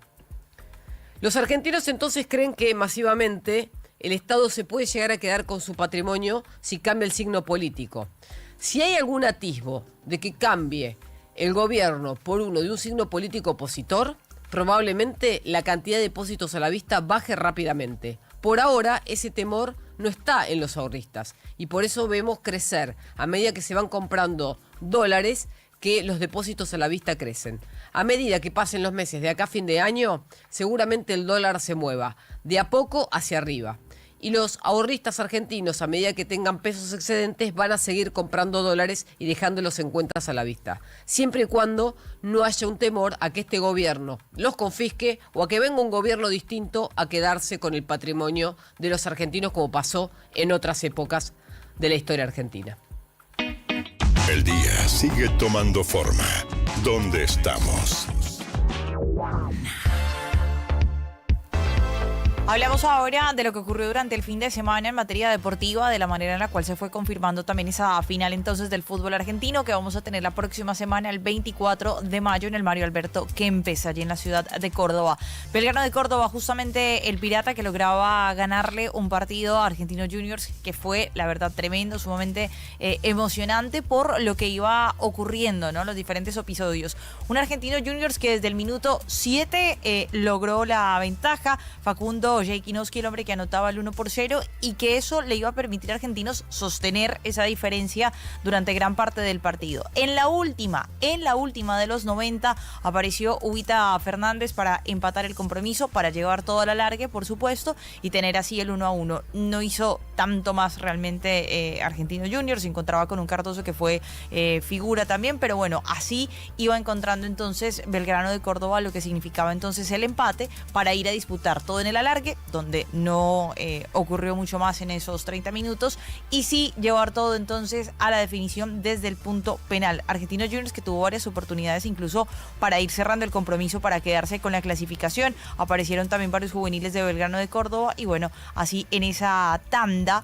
Los argentinos entonces creen que masivamente el Estado se puede llegar a quedar con su patrimonio si cambia el signo político. Si hay algún atisbo de que cambie el gobierno por uno de un signo político opositor, probablemente la cantidad de depósitos a la vista baje rápidamente. Por ahora, ese temor no está en los ahorristas y por eso vemos crecer, a medida que se van comprando dólares, que los depósitos a la vista crecen. A medida que pasen los meses de acá a fin de año, seguramente el dólar se mueva de a poco hacia arriba. Y los ahorristas argentinos, a medida que tengan pesos excedentes, van a seguir comprando dólares y dejándolos en cuentas a la vista. Siempre y cuando no haya un temor a que este gobierno los confisque o a que venga un gobierno distinto a quedarse con el patrimonio de los argentinos, como pasó en otras épocas de la historia argentina. El día sigue tomando forma. ¿Dónde estamos? Hablamos ahora de lo que ocurrió durante el fin de semana en materia deportiva, de la manera en la cual se fue confirmando también esa final entonces del fútbol argentino que vamos a tener la próxima semana, el 24 de mayo, en el Mario Alberto Kempes, allí en la ciudad de Córdoba. Belgrano de Córdoba, justamente el Pirata que lograba ganarle un partido a Argentinos Juniors que fue, la verdad, tremendo, sumamente emocionante por lo que iba ocurriendo, ¿no? Los diferentes episodios. Un Argentinos Juniors que desde el minuto 7 logró la ventaja. Facundo siendo Jay Kinowski el hombre que anotaba el 1-0 y que eso le iba a permitir a Argentinos sostener esa diferencia durante gran parte del partido. En la última de los 90 apareció Ubita Fernández para empatar el compromiso, para llevar todo a la largue, por supuesto, y tener así el 1-1. No hizo tanto más realmente Argentino Juniors, se encontraba con un Cardoso que fue figura también, pero bueno, así iba encontrando entonces Belgrano de Córdoba lo que significaba entonces el empate para ir a disputar todo en el alargue, donde no ocurrió mucho más en esos 30 minutos, y sí llevar todo entonces a la definición desde el punto penal. Argentinos Juniors que tuvo varias oportunidades incluso para ir cerrando el compromiso, para quedarse con la clasificación. Aparecieron también varios juveniles de Belgrano de Córdoba y bueno, así en esa tanda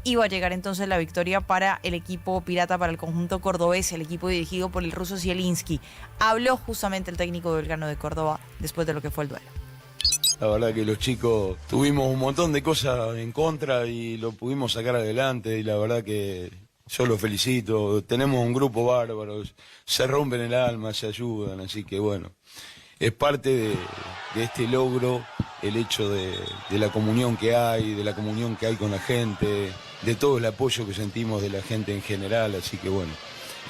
iba a llegar entonces la victoria para el equipo pirata, para el conjunto cordobés, el equipo dirigido por el ruso Zielinski. Habló justamente el técnico de Belgrano de Córdoba después de lo que fue el duelo. La verdad que los chicos tuvimos un montón de cosas en contra y lo pudimos sacar adelante y la verdad que yo los felicito. Tenemos un grupo bárbaro, se rompen el alma, se ayudan, así que bueno, es parte de este logro el hecho de la comunión que hay, de la comunión que hay con la gente, de todo el apoyo que sentimos de la gente en general, así que bueno,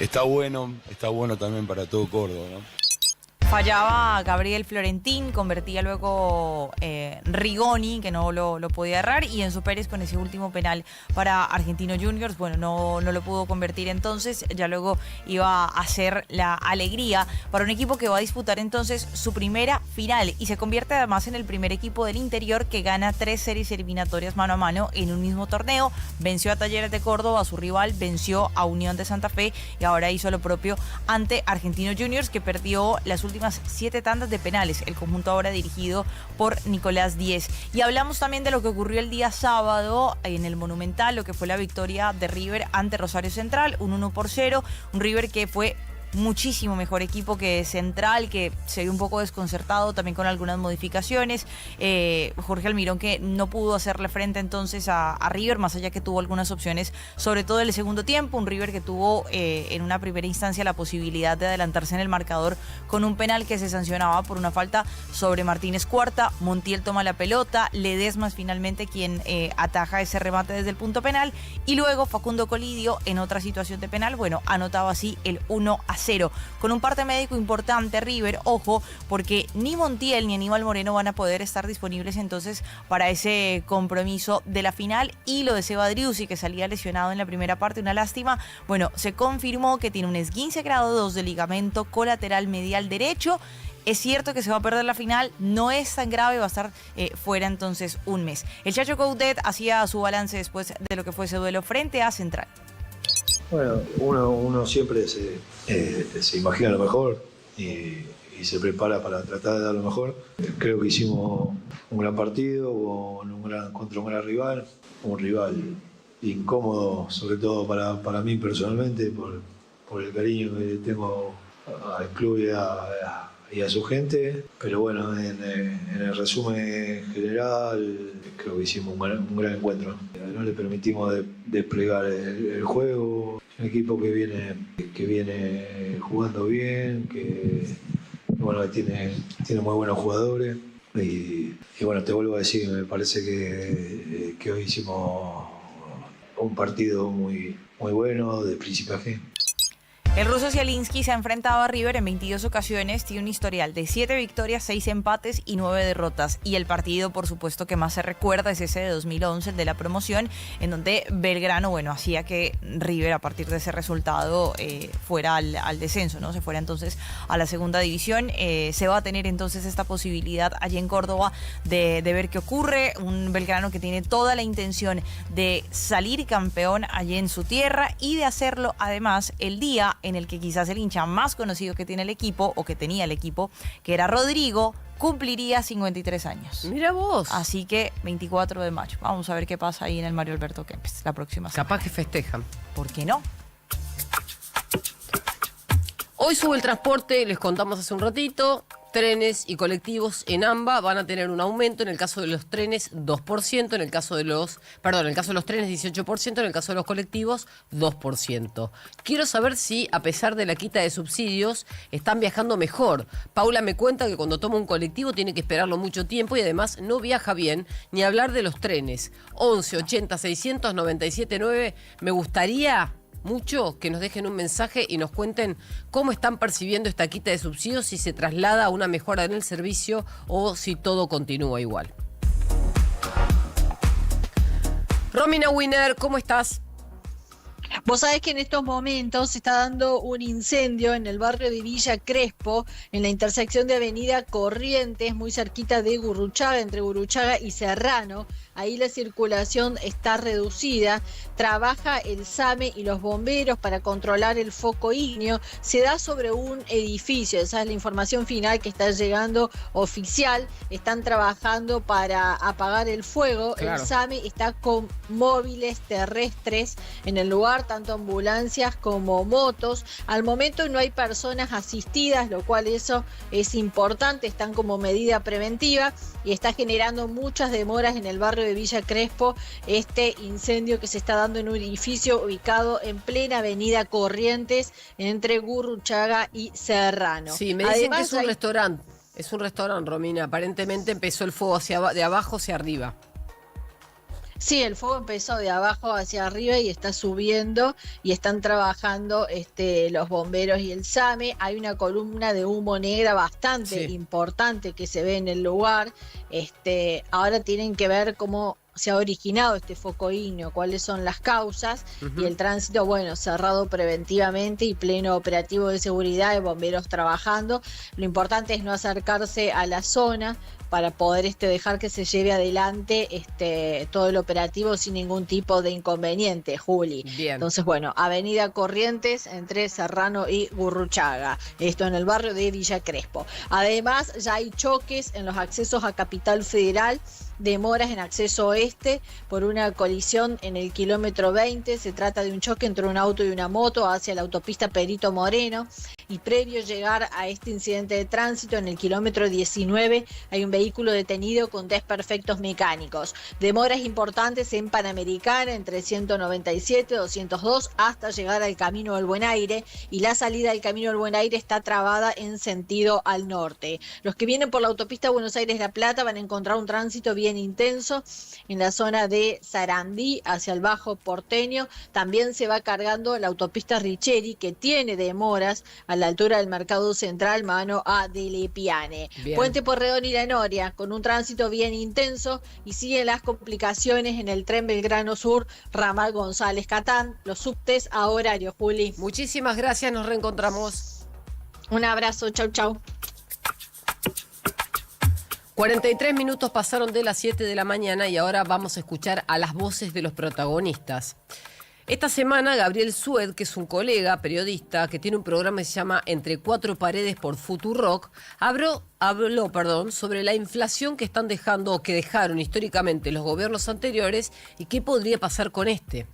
está bueno también para todo Córdoba, ¿no? Fallaba Gabriel Florentín, convertía luego Rigoni, que no lo podía errar, y Enzo Pérez con ese último penal para Argentino Juniors. Bueno, no lo pudo convertir entonces, ya luego iba a ser la alegría para un equipo que va a disputar entonces su primera final y se convierte además en el primer equipo del interior que gana 3 series eliminatorias mano a mano en un mismo torneo. Venció a Talleres de Córdoba, a su rival, venció a Unión de Santa Fe y ahora hizo lo propio ante Argentino Juniors, que perdió las últimas 7 tandas de penales, el conjunto ahora dirigido por Nicolás Díez. Y hablamos también de lo que ocurrió el día sábado en el Monumental, lo que fue la victoria de River ante Rosario Central, un 1-0, un River que fue muchísimo mejor equipo que Central, que se vio un poco desconcertado también con algunas modificaciones. Jorge Almirón que no pudo hacerle frente entonces a River, más allá que tuvo algunas opciones, sobre todo en el segundo tiempo. Un River que tuvo en una primera instancia la posibilidad de adelantarse en el marcador con un penal que se sancionaba por una falta sobre Martínez Cuarta. Montiel toma la pelota, Ledesma es finalmente quien ataja ese remate desde el punto penal y luego Facundo Colidio en otra situación de penal, bueno, anotaba así el 1-0. Con un parte médico importante River, ojo, porque ni Montiel ni Aníbal Moreno van a poder estar disponibles entonces para ese compromiso de la final, y lo de Seba Driussi, que salía lesionado en la primera parte, una lástima. Bueno, se confirmó que tiene un esguince grado 2 de ligamento colateral medial derecho. Es cierto que se va a perder la final, no es tan grave, va a estar fuera entonces un mes. El Chacho Coudet hacía su balance después de lo que fue ese duelo frente a Central. Bueno, uno siempre se imagina lo mejor y se prepara para tratar de dar lo mejor. Creo que hicimos un gran partido contra un gran rival, un rival incómodo, sobre todo para mí personalmente, por el cariño que tengo al club y a su gente. Pero bueno, en el resumen general, creo que hicimos un gran encuentro. No le permitimos desplegar el juego. Un equipo que viene jugando bien, que tiene muy buenos jugadores. Y bueno, te vuelvo a decir, me parece que hoy hicimos un partido muy bueno, de principio a fin. El ruso Zielinski se ha enfrentado a River en 22 ocasiones, tiene un historial de 7 victorias, 6 empates y 9 derrotas. Y el partido, por supuesto, que más se recuerda es ese de 2011, el de la promoción, en donde Belgrano, hacía que River, a partir de ese resultado, fuera al descenso, ¿no? Se fuera entonces a la segunda división. Se va a tener entonces esta posibilidad allí en Córdoba de ver qué ocurre. Un Belgrano que tiene toda la intención de salir campeón allí en su tierra y de hacerlo, además, el día en el que quizás el hincha más conocido que tiene el equipo, o que tenía el equipo, que era Rodrigo, cumpliría 53 años. Mira vos. Así que 24 de mayo. Vamos a ver qué pasa ahí en el Mario Alberto Kempes la próxima semana. Capaz que festejan. ¿Por qué no? Hoy sube el transporte, les contamos hace un ratito. trenes y colectivos en AMBA van a tener un aumento. En el caso de los trenes, 2%. En el caso de los trenes, 18%. En el caso de los colectivos, 2%. Quiero saber si, a pesar de la quita de subsidios, están viajando mejor. Paula me cuenta que cuando toma un colectivo tiene que esperarlo mucho tiempo y además no viaja bien, ni hablar de los trenes. 11 80 600 97 9. Me gustaría mucho que nos dejen un mensaje y nos cuenten cómo están percibiendo esta quita de subsidios, si se traslada a una mejora en el servicio o si todo continúa igual. Romina Winer, ¿cómo estás? Vos sabés que en estos momentos se está dando un incendio en el barrio de Villa Crespo, en la intersección de Avenida Corrientes, muy cerquita de Gurruchaga, entre Gurruchaga y Serrano. Ahí la circulación está reducida. Trabaja el SAME y los bomberos para controlar el foco ígneo. Se da sobre un edificio, esa es la información final que está llegando oficial. Están trabajando para apagar el fuego. Claro. El SAME está con móviles terrestres en el lugar, tanto ambulancias como motos. Al momento no hay personas asistidas, lo cual eso es importante, están como medida preventiva y está generando muchas demoras en el barrio de Villa Crespo este incendio que se está dando en un edificio ubicado en plena Avenida Corrientes entre Gurruchaga y Serrano. Sí, me dicen que es un restaurante. Es un restaurante, Romina. Aparentemente empezó el fuego de abajo hacia arriba. Sí, el fuego empezó de abajo hacia arriba y está subiendo y están trabajando los bomberos y el SAME. Hay una columna de humo negra bastante importante que se ve en el lugar. Ahora tienen que ver cómo se ha originado este foco ígneo, cuáles son las causas y el tránsito, cerrado preventivamente y pleno operativo de seguridad de bomberos trabajando. Lo importante es no acercarse a la zona para poder dejar que se lleve adelante todo el operativo sin ningún tipo de inconveniente, Juli. Bien. Entonces, Avenida Corrientes entre Serrano y Gurruchaga, esto en el barrio de Villa Crespo. Además, ya hay choques en los accesos a Capital Federal, demoras en acceso oeste por una colisión en el kilómetro 20. Se trata de un choque entre un auto y una moto hacia la autopista Perito Moreno. Y previo a llegar a este incidente de tránsito, en el kilómetro 19 hay un vehículo detenido con desperfectos mecánicos. Demoras importantes en Panamericana entre 197 y 202 hasta llegar al Camino del Buen Aire, y la salida del Camino del Buen Aire está trabada en sentido al norte. Los que vienen por la autopista Buenos Aires-La Plata van a encontrar un tránsito bien intenso en la zona de Sarandí hacia el Bajo Porteño. También se va cargando la autopista Richeri, que tiene demoras a la altura del Mercado Central, mano a Dele Piane. Bien. Puente Porredón y La Noria, con un tránsito bien intenso, y siguen las complicaciones en el tren Belgrano Sur, ramal González Catán, los subtes a horario, Juli. Muchísimas gracias, nos reencontramos. Un abrazo, chau, chau. 43 minutos pasaron de las 7 de la mañana y ahora vamos a escuchar a las voces de los protagonistas. Esta semana, Gabriel Sued, que es un colega periodista que tiene un programa que se llama Entre Cuatro Paredes por Futurock, habló sobre la inflación que están dejando o que dejaron históricamente los gobiernos anteriores y qué podría pasar con este.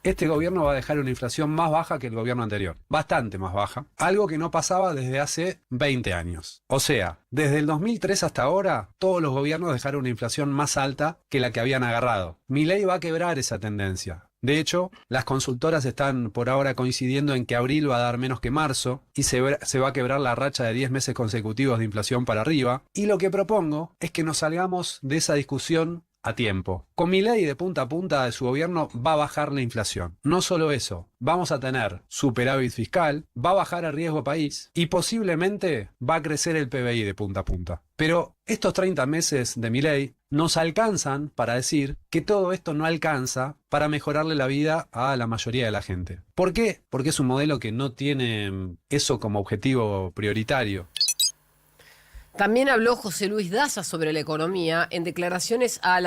Este gobierno va a dejar una inflación más baja que el gobierno anterior, bastante más baja, algo que no pasaba desde hace 20 años. O sea, desde el 2003 hasta ahora, todos los gobiernos dejaron una inflación más alta que la que habían agarrado. Milei va a quebrar esa tendencia. De hecho, las consultoras están por ahora coincidiendo en que abril va a dar menos que marzo y se va a quebrar la racha de 10 meses consecutivos de inflación para arriba. Y lo que propongo es que nos salgamos de esa discusión a tiempo. Con Milei de punta a punta de su gobierno va a bajar la inflación. No solo eso, vamos a tener superávit fiscal, va a bajar el riesgo país y posiblemente va a crecer el PBI de punta a punta. Pero estos 30 meses de Milei nos alcanzan para decir que todo esto no alcanza para mejorarle la vida a la mayoría de la gente. ¿Por qué? Porque es un modelo que no tiene eso como objetivo prioritario. También habló José Luis Daza sobre la economía en declaraciones en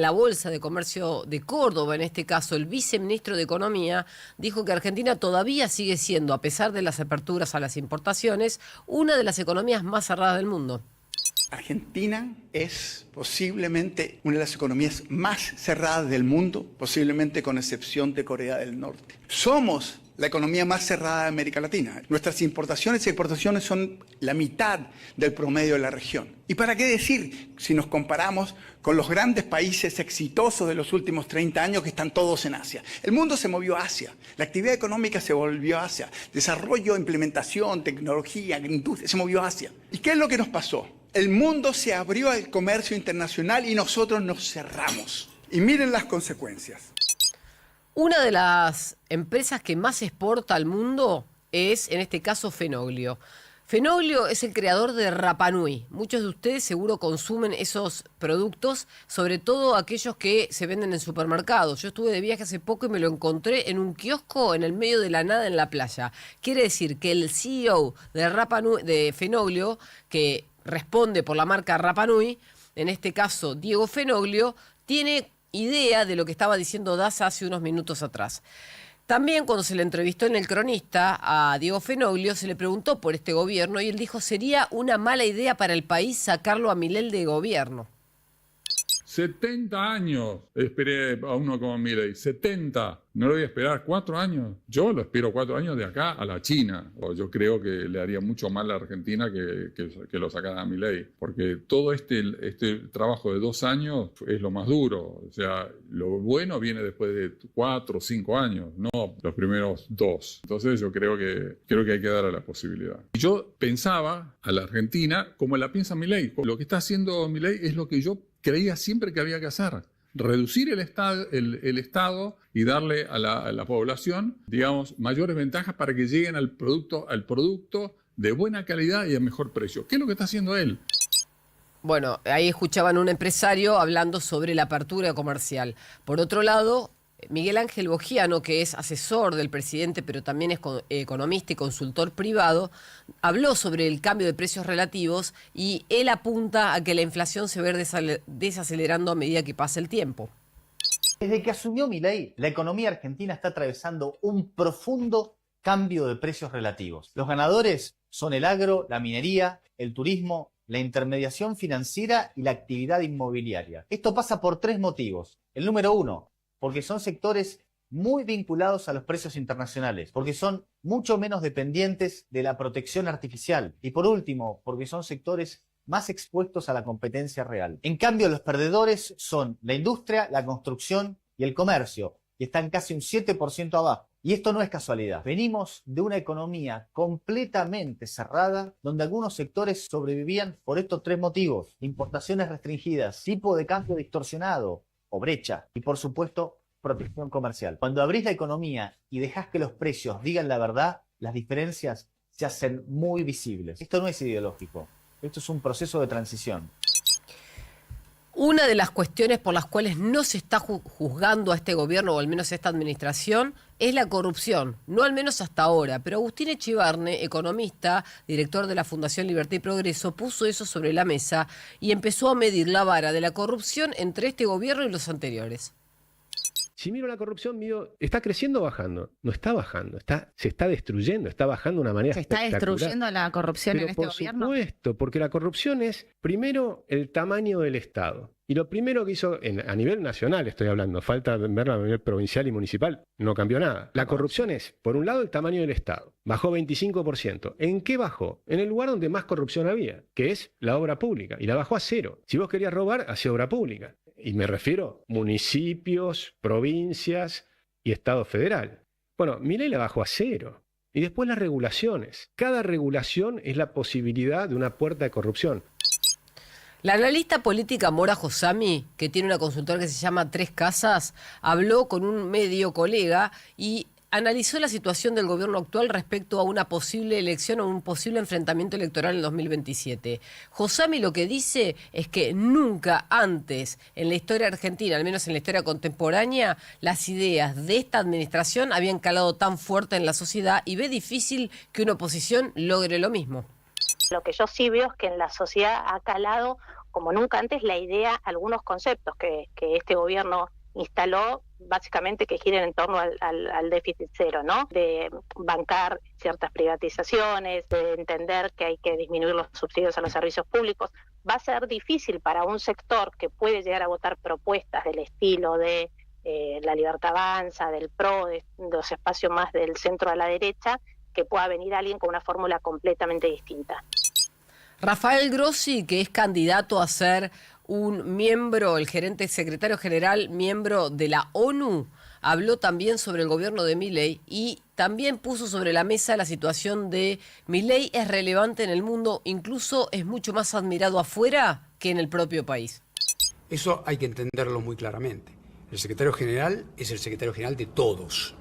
la Bolsa de Comercio de Córdoba. En este caso, el viceministro de Economía dijo que Argentina todavía sigue siendo, a pesar de las aperturas a las importaciones, una de las economías más cerradas del mundo. Argentina es posiblemente una de las economías más cerradas del mundo, posiblemente con excepción de Corea del Norte. Somos la economía más cerrada de América Latina. Nuestras importaciones y exportaciones son la mitad del promedio de la región. ¿Y para qué decir si nos comparamos con los grandes países exitosos de los últimos 30 años que están todos en Asia? El mundo se movió a Asia, la actividad económica se volvió a Asia, desarrollo, implementación, tecnología, industria, se movió a Asia. ¿Y qué es lo que nos pasó? El mundo se abrió al comercio internacional y nosotros nos cerramos. Y miren las consecuencias. Una de las empresas que más exporta al mundo es, en este caso, Fenoglio. Fenoglio es el creador de Rapa Nui. Muchos de ustedes seguro consumen esos productos, sobre todo aquellos que se venden en supermercados. Yo estuve de viaje hace poco y me lo encontré en un kiosco en el medio de la nada en la playa. Quiere decir que el CEO de Rapa Nui, de Fenoglio, que responde por la marca Rapa Nui, en este caso Diego Fenoglio, tiene idea de lo que estaba diciendo Daza hace unos minutos atrás. También cuando se le entrevistó en El Cronista a Diego Fenoglio, se le preguntó por este gobierno y él dijo: sería una mala idea para el país sacarlo a Milei de gobierno. 70 años esperé a uno como Milei, 70. ¿No lo voy a esperar 4 años? Yo lo espero 4 años de acá a la China. Yo creo que le haría mucho mal a Argentina que lo sacara a Milei, porque todo este trabajo de 2 años es lo más duro. O sea, lo bueno viene después de 4 o 5 años, no los primeros 2. Entonces yo creo que hay que darle la posibilidad. Y yo pensaba a la Argentina como la piensa Milei. Lo que está haciendo Milei es lo que yo creía siempre que había que hacer. Reducir el Estado y darle a la población, digamos, mayores ventajas para que lleguen al producto de buena calidad y a mejor precio. ¿Qué es lo que está haciendo él? Bueno, ahí escuchaban a un empresario hablando sobre la apertura comercial. Por otro lado, Miguel Ángel Bogiano, que es asesor del presidente, pero también es economista y consultor privado, habló sobre el cambio de precios relativos y él apunta a que la inflación se va a ir desacelerando a medida que pasa el tiempo. Desde que asumió Milei, la economía argentina está atravesando un profundo cambio de precios relativos. Los ganadores son el agro, la minería, el turismo, la intermediación financiera y la actividad inmobiliaria. Esto pasa por 3 motivos. El número 1, porque son sectores muy vinculados a los precios internacionales, porque son mucho menos dependientes de la protección artificial y por último, porque son sectores más expuestos a la competencia real. En cambio, los perdedores son la industria, la construcción y el comercio, y están casi un 7% abajo. Y esto no es casualidad. Venimos de una economía completamente cerrada, donde algunos sectores sobrevivían por estos 3 motivos: importaciones restringidas, tipo de cambio distorsionado o brecha, y por supuesto protección comercial. Cuando abrís la economía y dejás que los precios digan la verdad, las diferencias se hacen muy visibles. Esto no es ideológico, esto es un proceso de transición. Una de las cuestiones por las cuales no se está juzgando a este gobierno, o al menos a esta administración, es la corrupción. No al menos hasta ahora, pero Agustín Echevarne, economista, director de la Fundación Libertad y Progreso, puso eso sobre la mesa y empezó a medir la vara de la corrupción entre este gobierno y los anteriores. Si miro la corrupción, ¿está creciendo o bajando? No está bajando, se está destruyendo, está bajando de una manera espectacular. ¿Se está destruyendo la corrupción en este gobierno? Por supuesto, porque la corrupción es, primero, el tamaño del Estado. Y lo primero que hizo, a nivel nacional estoy hablando, falta verlo a nivel provincial y municipal, no cambió nada. La corrupción es, por un lado, el tamaño del Estado. Bajó 25%. ¿En qué bajó? En el lugar donde más corrupción había, que es la obra pública. Y la bajó a 0. Si vos querías robar, hacía obra pública. Y me refiero a municipios, provincias y Estado federal. Bueno, Milei la bajó a 0. Y después las regulaciones. Cada regulación es la posibilidad de una puerta de corrupción. La analista política Mora Josami, que tiene una consultora que se llama Tres Casas, habló con un medio colega y analizó la situación del gobierno actual respecto a una posible elección o un posible enfrentamiento electoral en 2027. Josami lo que dice es que nunca antes en la historia argentina, al menos en la historia contemporánea, las ideas de esta administración habían calado tan fuerte en la sociedad y ve difícil que una oposición logre lo mismo. Lo que yo sí veo es que en la sociedad ha calado como nunca antes la idea, algunos conceptos que este gobierno instaló, básicamente que giren en torno al déficit cero, ¿no? De bancar ciertas privatizaciones, de entender que hay que disminuir los subsidios a los servicios públicos. Va a ser difícil para un sector que puede llegar a votar propuestas del estilo de La Libertad Avanza, del PRO, de los espacios más del centro a la derecha, que pueda venir alguien con una fórmula completamente distinta. Rafael Grossi, que es candidato a ser un miembro, el gerente secretario general, miembro de la ONU, habló también sobre el gobierno de Milei y también puso sobre la mesa la situación de Milei es relevante en el mundo, incluso es mucho más admirado afuera que en el propio país. Eso hay que entenderlo muy claramente. El secretario general es el secretario general de todos.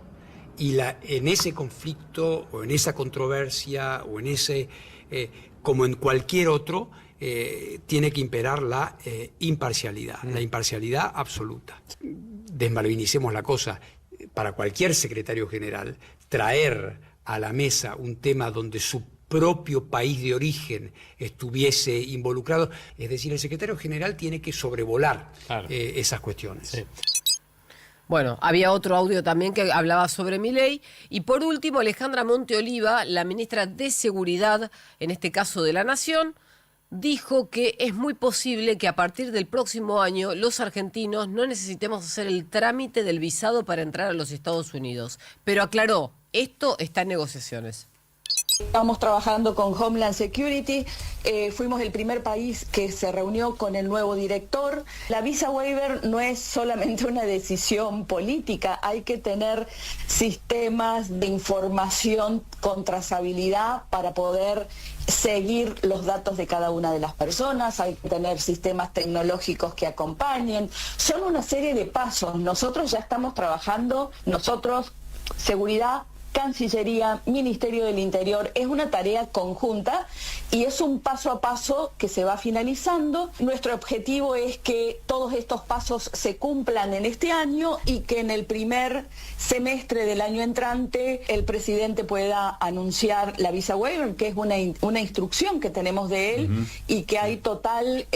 Y en ese conflicto, o en esa controversia, o en ese, como en cualquier otro, tiene que imperar la imparcialidad, la imparcialidad absoluta. Desmalvinicemos la cosa. Para cualquier secretario general, traer a la mesa un tema donde su propio país de origen estuviese involucrado, es decir, el secretario general tiene que sobrevolar esas cuestiones. Sí. Bueno, había otro audio también que hablaba sobre Milei. Y por último, Alejandra Monteoliva, la ministra de Seguridad, en este caso de la Nación, dijo que es muy posible que a partir del próximo año los argentinos no necesitemos hacer el trámite del visado para entrar a los Estados Unidos. Pero aclaró, esto está en negociaciones. Estamos trabajando con Homeland Security, fuimos el primer país que se reunió con el nuevo director. La visa waiver no es solamente una decisión política, hay que tener sistemas de información con trazabilidad para poder seguir los datos de cada una de las personas, hay que tener sistemas tecnológicos que acompañen. Son una serie de pasos. Nosotros ya estamos trabajando, seguridad, Cancillería, Ministerio del Interior, es una tarea conjunta y es un paso a paso que se va finalizando. Nuestro objetivo es que todos estos pasos se cumplan en este año y que en el primer semestre del año entrante el presidente pueda anunciar la visa waiver, que es una instrucción que tenemos de él y que hay total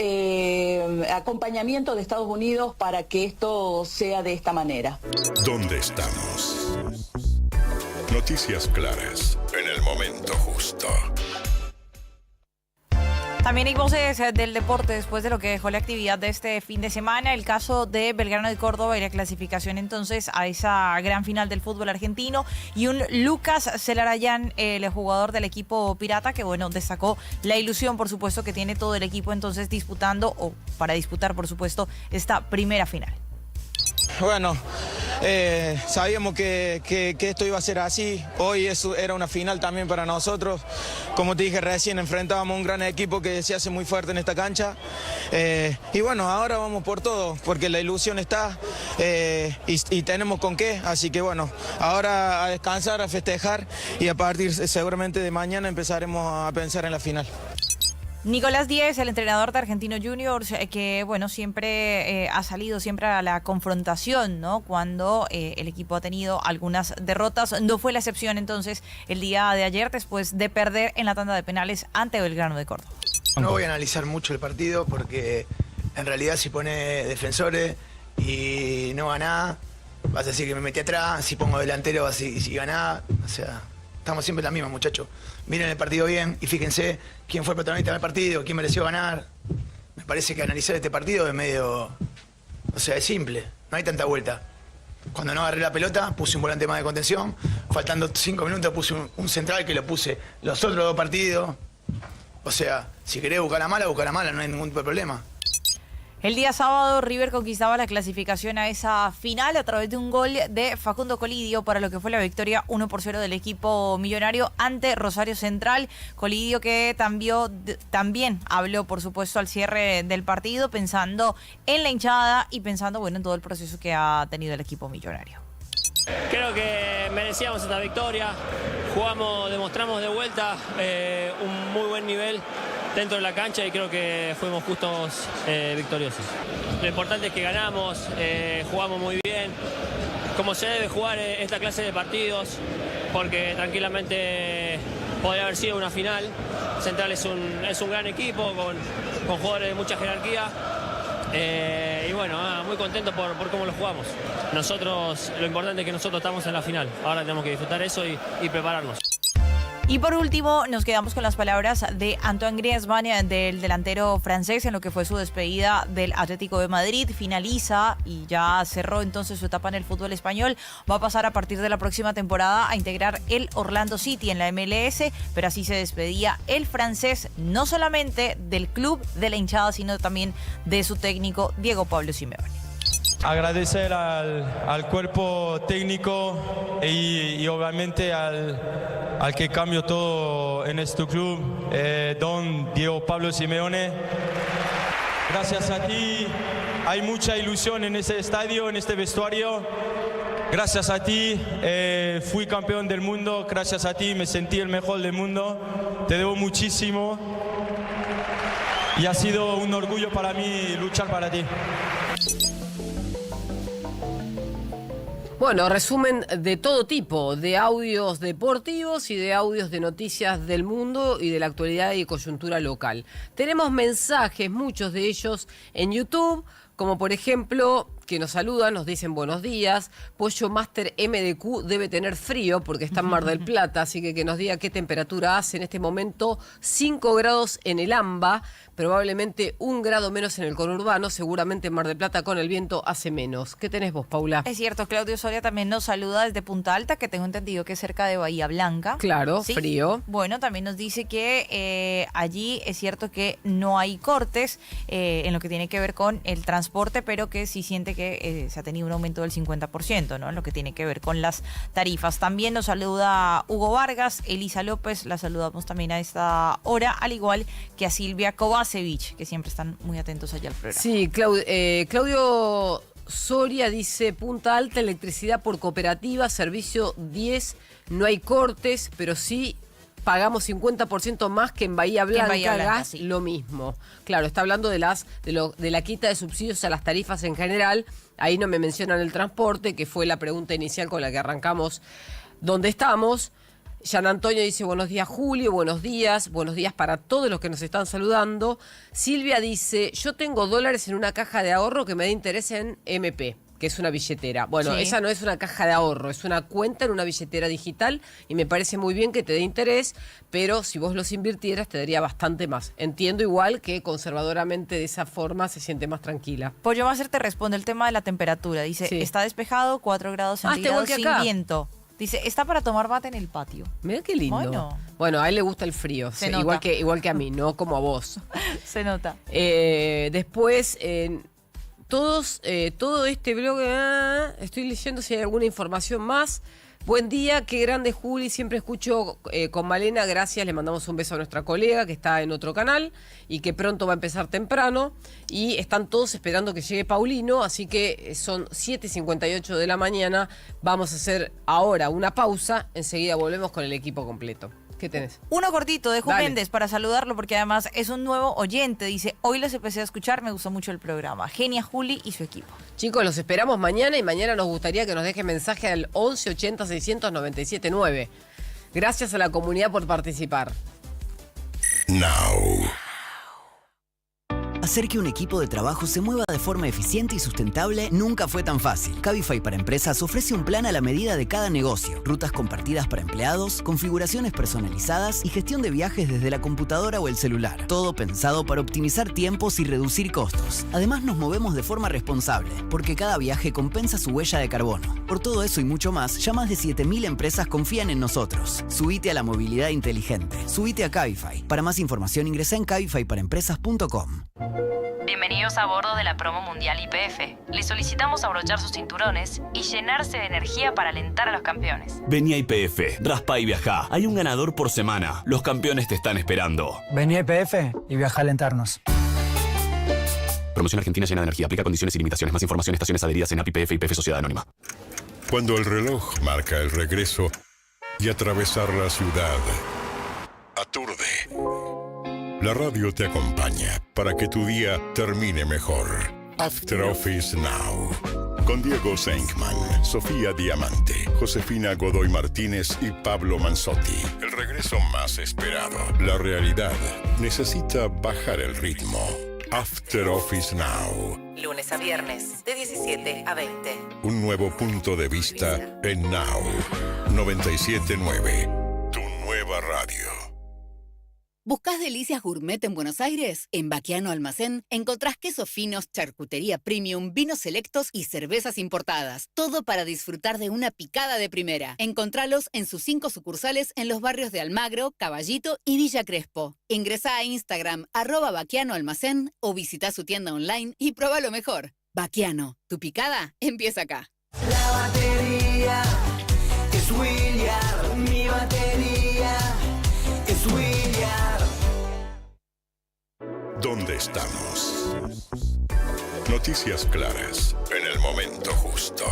acompañamiento de Estados Unidos para que esto sea de esta manera. ¿Dónde estamos? Noticias claras en el momento justo. También hay voces del deporte después de lo que dejó la actividad de este fin de semana. El caso de Belgrano de Córdoba y la clasificación entonces a esa gran final del fútbol argentino. Y un Lucas Celarayán, el jugador del equipo pirata, que bueno, destacó la ilusión, por supuesto, que tiene todo el equipo entonces disputando, o para disputar, por supuesto, esta primera final. Bueno, sabíamos que esto iba a ser así. Hoy eso era una final también para nosotros. Como te dije recién, enfrentábamos un gran equipo que se hace muy fuerte en esta cancha. Y bueno, ahora vamos por todo, porque la ilusión está y tenemos con qué. Así que bueno, ahora a descansar, a festejar y a partir seguramente de mañana empezaremos a pensar en la final. Nicolás Díez, el entrenador de Argentinos Juniors, que bueno, siempre ha salido siempre a la confrontación, ¿no? Cuando el equipo ha tenido algunas derrotas. No fue la excepción entonces el día de ayer, después de perder en la tanda de penales ante Belgrano de Córdoba. No voy a analizar mucho el partido porque en realidad si pone defensores y no gana, vas a decir que me metí atrás. Si pongo delantero, vas a decir si gana. O sea, estamos siempre la misma, muchachos. Miren el partido bien y fíjense quién fue el protagonista del partido, quién mereció ganar. Me parece que analizar este partido es medio... O sea, es simple, no hay tanta vuelta. Cuando no agarré la pelota, puse un volante más de contención. Faltando 5 minutos puse un central que lo puse los otros 2 partidos. O sea, si querés buscar la mala, no hay ningún problema. El día sábado, River conquistaba la clasificación a esa final a través de un gol de Facundo Colidio para lo que fue la victoria 1-0 del equipo millonario ante Rosario Central. Colidio que también habló, por supuesto, al cierre del partido, pensando en la hinchada y pensando, bueno, en todo el proceso que ha tenido el equipo millonario. Creo que merecíamos esta victoria, demostramos de vuelta un muy buen nivel dentro de la cancha y creo que fuimos justos victoriosos. Lo importante es que ganamos, jugamos muy bien, como se debe jugar esta clase de partidos, porque tranquilamente podría haber sido una final. Central es un gran equipo con jugadores de mucha jerarquía. Y bueno, muy contento por cómo lo jugamos. Lo importante es que nosotros estamos en la final. Ahora tenemos que disfrutar eso y prepararnos. Y por último, nos quedamos con las palabras de Antoine Griezmann, del delantero francés, en lo que fue su despedida del Atlético de Madrid. Finaliza y ya cerró entonces su etapa en el fútbol español. Va a pasar a partir de la próxima temporada a integrar el Orlando City en la MLS, pero así se despedía el francés, no solamente del club, de la hinchada, sino también de su técnico Diego Pablo Simeone. Agradecer al cuerpo técnico y obviamente al que cambió todo en este club, don Diego Pablo Simeone. Gracias a ti, hay mucha ilusión en este estadio, en este vestuario. Gracias a ti, fui campeón del mundo, gracias a ti me sentí el mejor del mundo. Te debo muchísimo y ha sido un orgullo para mí luchar para ti. Bueno, resumen de todo tipo, de audios deportivos y de audios de noticias del mundo y de la actualidad y coyuntura local. Tenemos mensajes, muchos de ellos en YouTube, como por ejemplo, que nos saludan, nos dicen buenos días. Pollo Master MDQ debe tener frío porque está en Mar del Plata, así que nos diga qué temperatura hace en este momento. 5 grados en el AMBA, probablemente 1 grado menos en el conurbano, seguramente en Mar del Plata con el viento hace menos. ¿Qué tenés vos, Paula? Es cierto, Claudio Soria también nos saluda desde Punta Alta, que tengo entendido que es cerca de Bahía Blanca. Claro, ¿sí? Frío. Bueno, también nos dice que allí es cierto que no hay cortes en lo que tiene que ver con el transporte, pero que sí siente que se ha tenido un aumento del 50%, ¿no? En lo que tiene que ver con las tarifas. También nos saluda Hugo Vargas, Elisa López, la saludamos también a esta hora, al igual que a Silvia Kovacevic, que siempre están muy atentos allá al programa. Sí, Claudio Soria dice, Punta Alta, electricidad por cooperativa, servicio 10, no hay cortes, pero sí pagamos 50% más que en Bahía Blanca, gas, sí. Lo mismo. Claro, está hablando de la quita de subsidios a las tarifas en general. Ahí no me mencionan el transporte, que fue la pregunta inicial con la que arrancamos. ¿Dónde estamos? Jean Antonio dice, buenos días Julio, buenos días para todos los que nos están saludando. Silvia dice, yo tengo dólares en una caja de ahorro que me da interés en MP, que es una billetera. Bueno, sí. Esa no es una caja de ahorro, es una cuenta en una billetera digital y me parece muy bien que te dé interés, pero si vos los invirtieras te daría bastante más. Entiendo igual que conservadoramente de esa forma se siente más tranquila. Pollo Máster te responde el tema de la temperatura. Dice, sí. Está despejado, 4 grados centígrados sin viento. Dice, está para tomar mate en el patio. Mira qué lindo. Bueno, a él le gusta el frío, sí, igual que a mí, no como a vos. Se nota. Después... todo este blog, estoy leyendo si hay alguna información más. Buen día, qué grande Juli, siempre escucho con Malena, gracias, le mandamos un beso a nuestra colega que está en otro canal y que pronto va a empezar temprano y están todos esperando que llegue Paulino, así que son 7:58 de la mañana, vamos a hacer ahora una pausa, enseguida volvemos con el equipo completo. ¿Qué tenés? Uno cortito de Ju Méndez para saludarlo porque además es un nuevo oyente. Dice, hoy los empecé a escuchar, me gustó mucho el programa. Genia Juli y su equipo. Chicos, los esperamos mañana y mañana nos gustaría que nos dejen mensaje al 11 80 697 9. Gracias a la comunidad por participar. Now. Hacer que un equipo de trabajo se mueva de forma eficiente y sustentable nunca fue tan fácil. Cabify para Empresas ofrece un plan a la medida de cada negocio, rutas compartidas para empleados, configuraciones personalizadas y gestión de viajes desde la computadora o el celular. Todo pensado para optimizar tiempos y reducir costos. Además nos movemos de forma responsable, porque cada viaje compensa su huella de carbono. Por todo eso y mucho más, ya más de 7.000 empresas confían en nosotros. Subite a la movilidad inteligente. Subite a Cabify. Para más información ingresa en cabifyparaempresas.com. Bienvenidos a bordo de la promo mundial YPF. Les solicitamos abrochar sus cinturones y llenarse de energía para alentar a los campeones. Vení a YPF, raspa y viajá. Hay un ganador por semana. Los campeones te están esperando. Vení a YPF y viajá a alentarnos. Promoción Argentina llena de energía. Aplica condiciones y limitaciones. Más información, estaciones adheridas en API YPF y YPF Sociedad Anónima. Cuando el reloj marca el regreso y atravesar la ciudad aturde. La radio te acompaña para que tu día termine mejor. After Office Now. Con Diego Senkman, Sofía Diamante, Josefina Godoy Martínez y Pablo Manzotti. El regreso más esperado. La realidad necesita bajar el ritmo. After Office Now. Lunes a viernes, de 17 a 20. Un nuevo punto de vista en Now. 97.9. Tu nuevo Radio. ¿Buscás delicias gourmet en Buenos Aires? En Baquiano Almacén encontrás quesos finos, charcutería premium, vinos selectos y cervezas importadas. Todo para disfrutar de una picada de primera. Encontralos en sus 5 sucursales en los barrios de Almagro, Caballito y Villa Crespo. Ingresá a Instagram @Baquiano Almacén o visita su tienda online y prueba lo mejor. Baquiano, tu picada empieza acá. La batería es William, mi batería es William. ¿Dónde estamos? Noticias claras en el momento justo.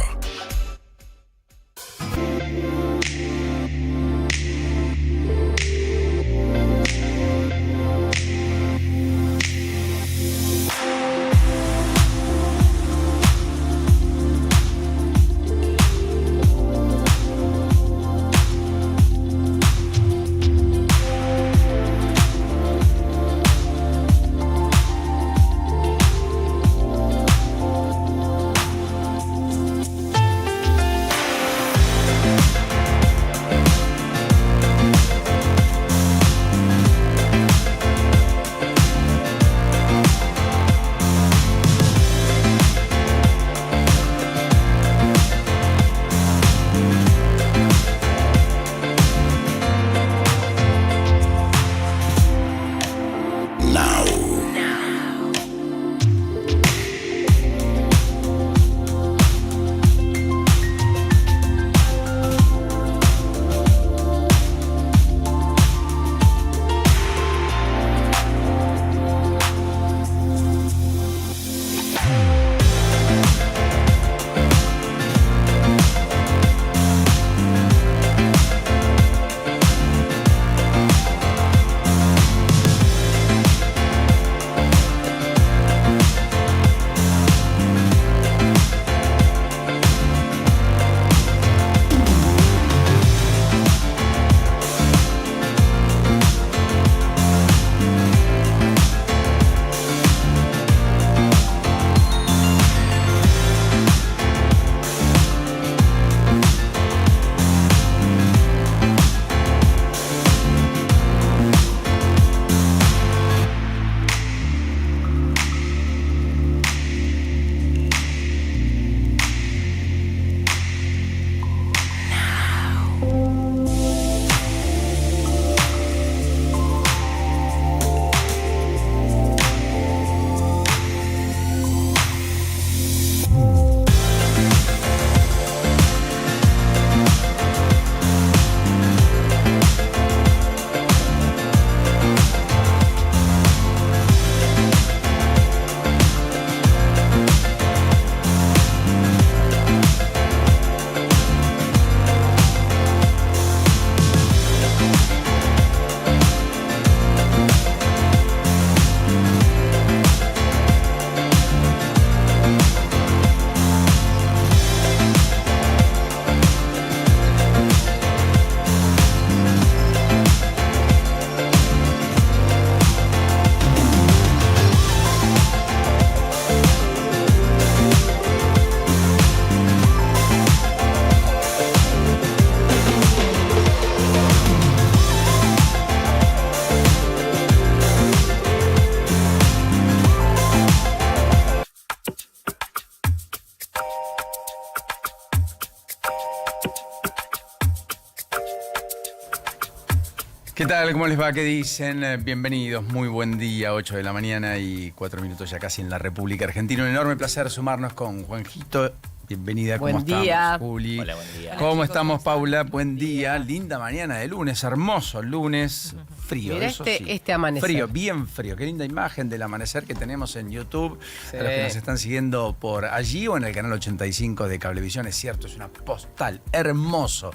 ¿Qué tal? ¿Cómo les va? ¿Qué dicen? Bienvenidos, muy buen día, 8 de la mañana y 4 minutos ya casi en la República Argentina. Un enorme placer sumarnos con Juanjito. Bienvenida, ¿cómo estamos, Juli? Hola, buen día. ¿Cómo estamos, Paula? Buen día, linda mañana de lunes, hermoso lunes, frío. Mira eso este amanecer. Frío, bien frío. Qué linda imagen del amanecer que tenemos en YouTube. Sí. A los que nos están siguiendo por allí o en el canal 85 de Cablevisión, es cierto, es una postal hermoso.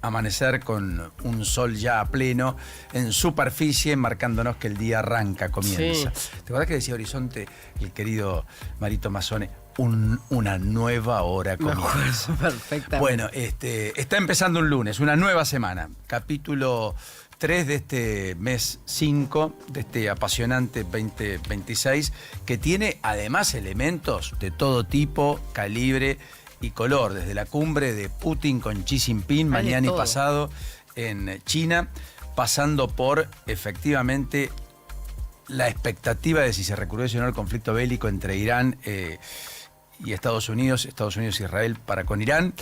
Amanecer con un sol ya a pleno en superficie, marcándonos que el día arranca, comienza. Sí. ¿Te acuerdas que decía Horizonte, el querido Marito Mazzone? Una nueva hora comienza. Perfectamente. Bueno, está empezando un lunes, una nueva semana. Capítulo 3 de este mes 5, de este apasionante 2026, que tiene además elementos de todo tipo, calibre y color, desde la cumbre de Putin con Xi Jinping mañana y pasado en China, pasando por efectivamente la expectativa de si se recrudece o no el conflicto bélico entre Irán y Estados Unidos y Israel para con Irán,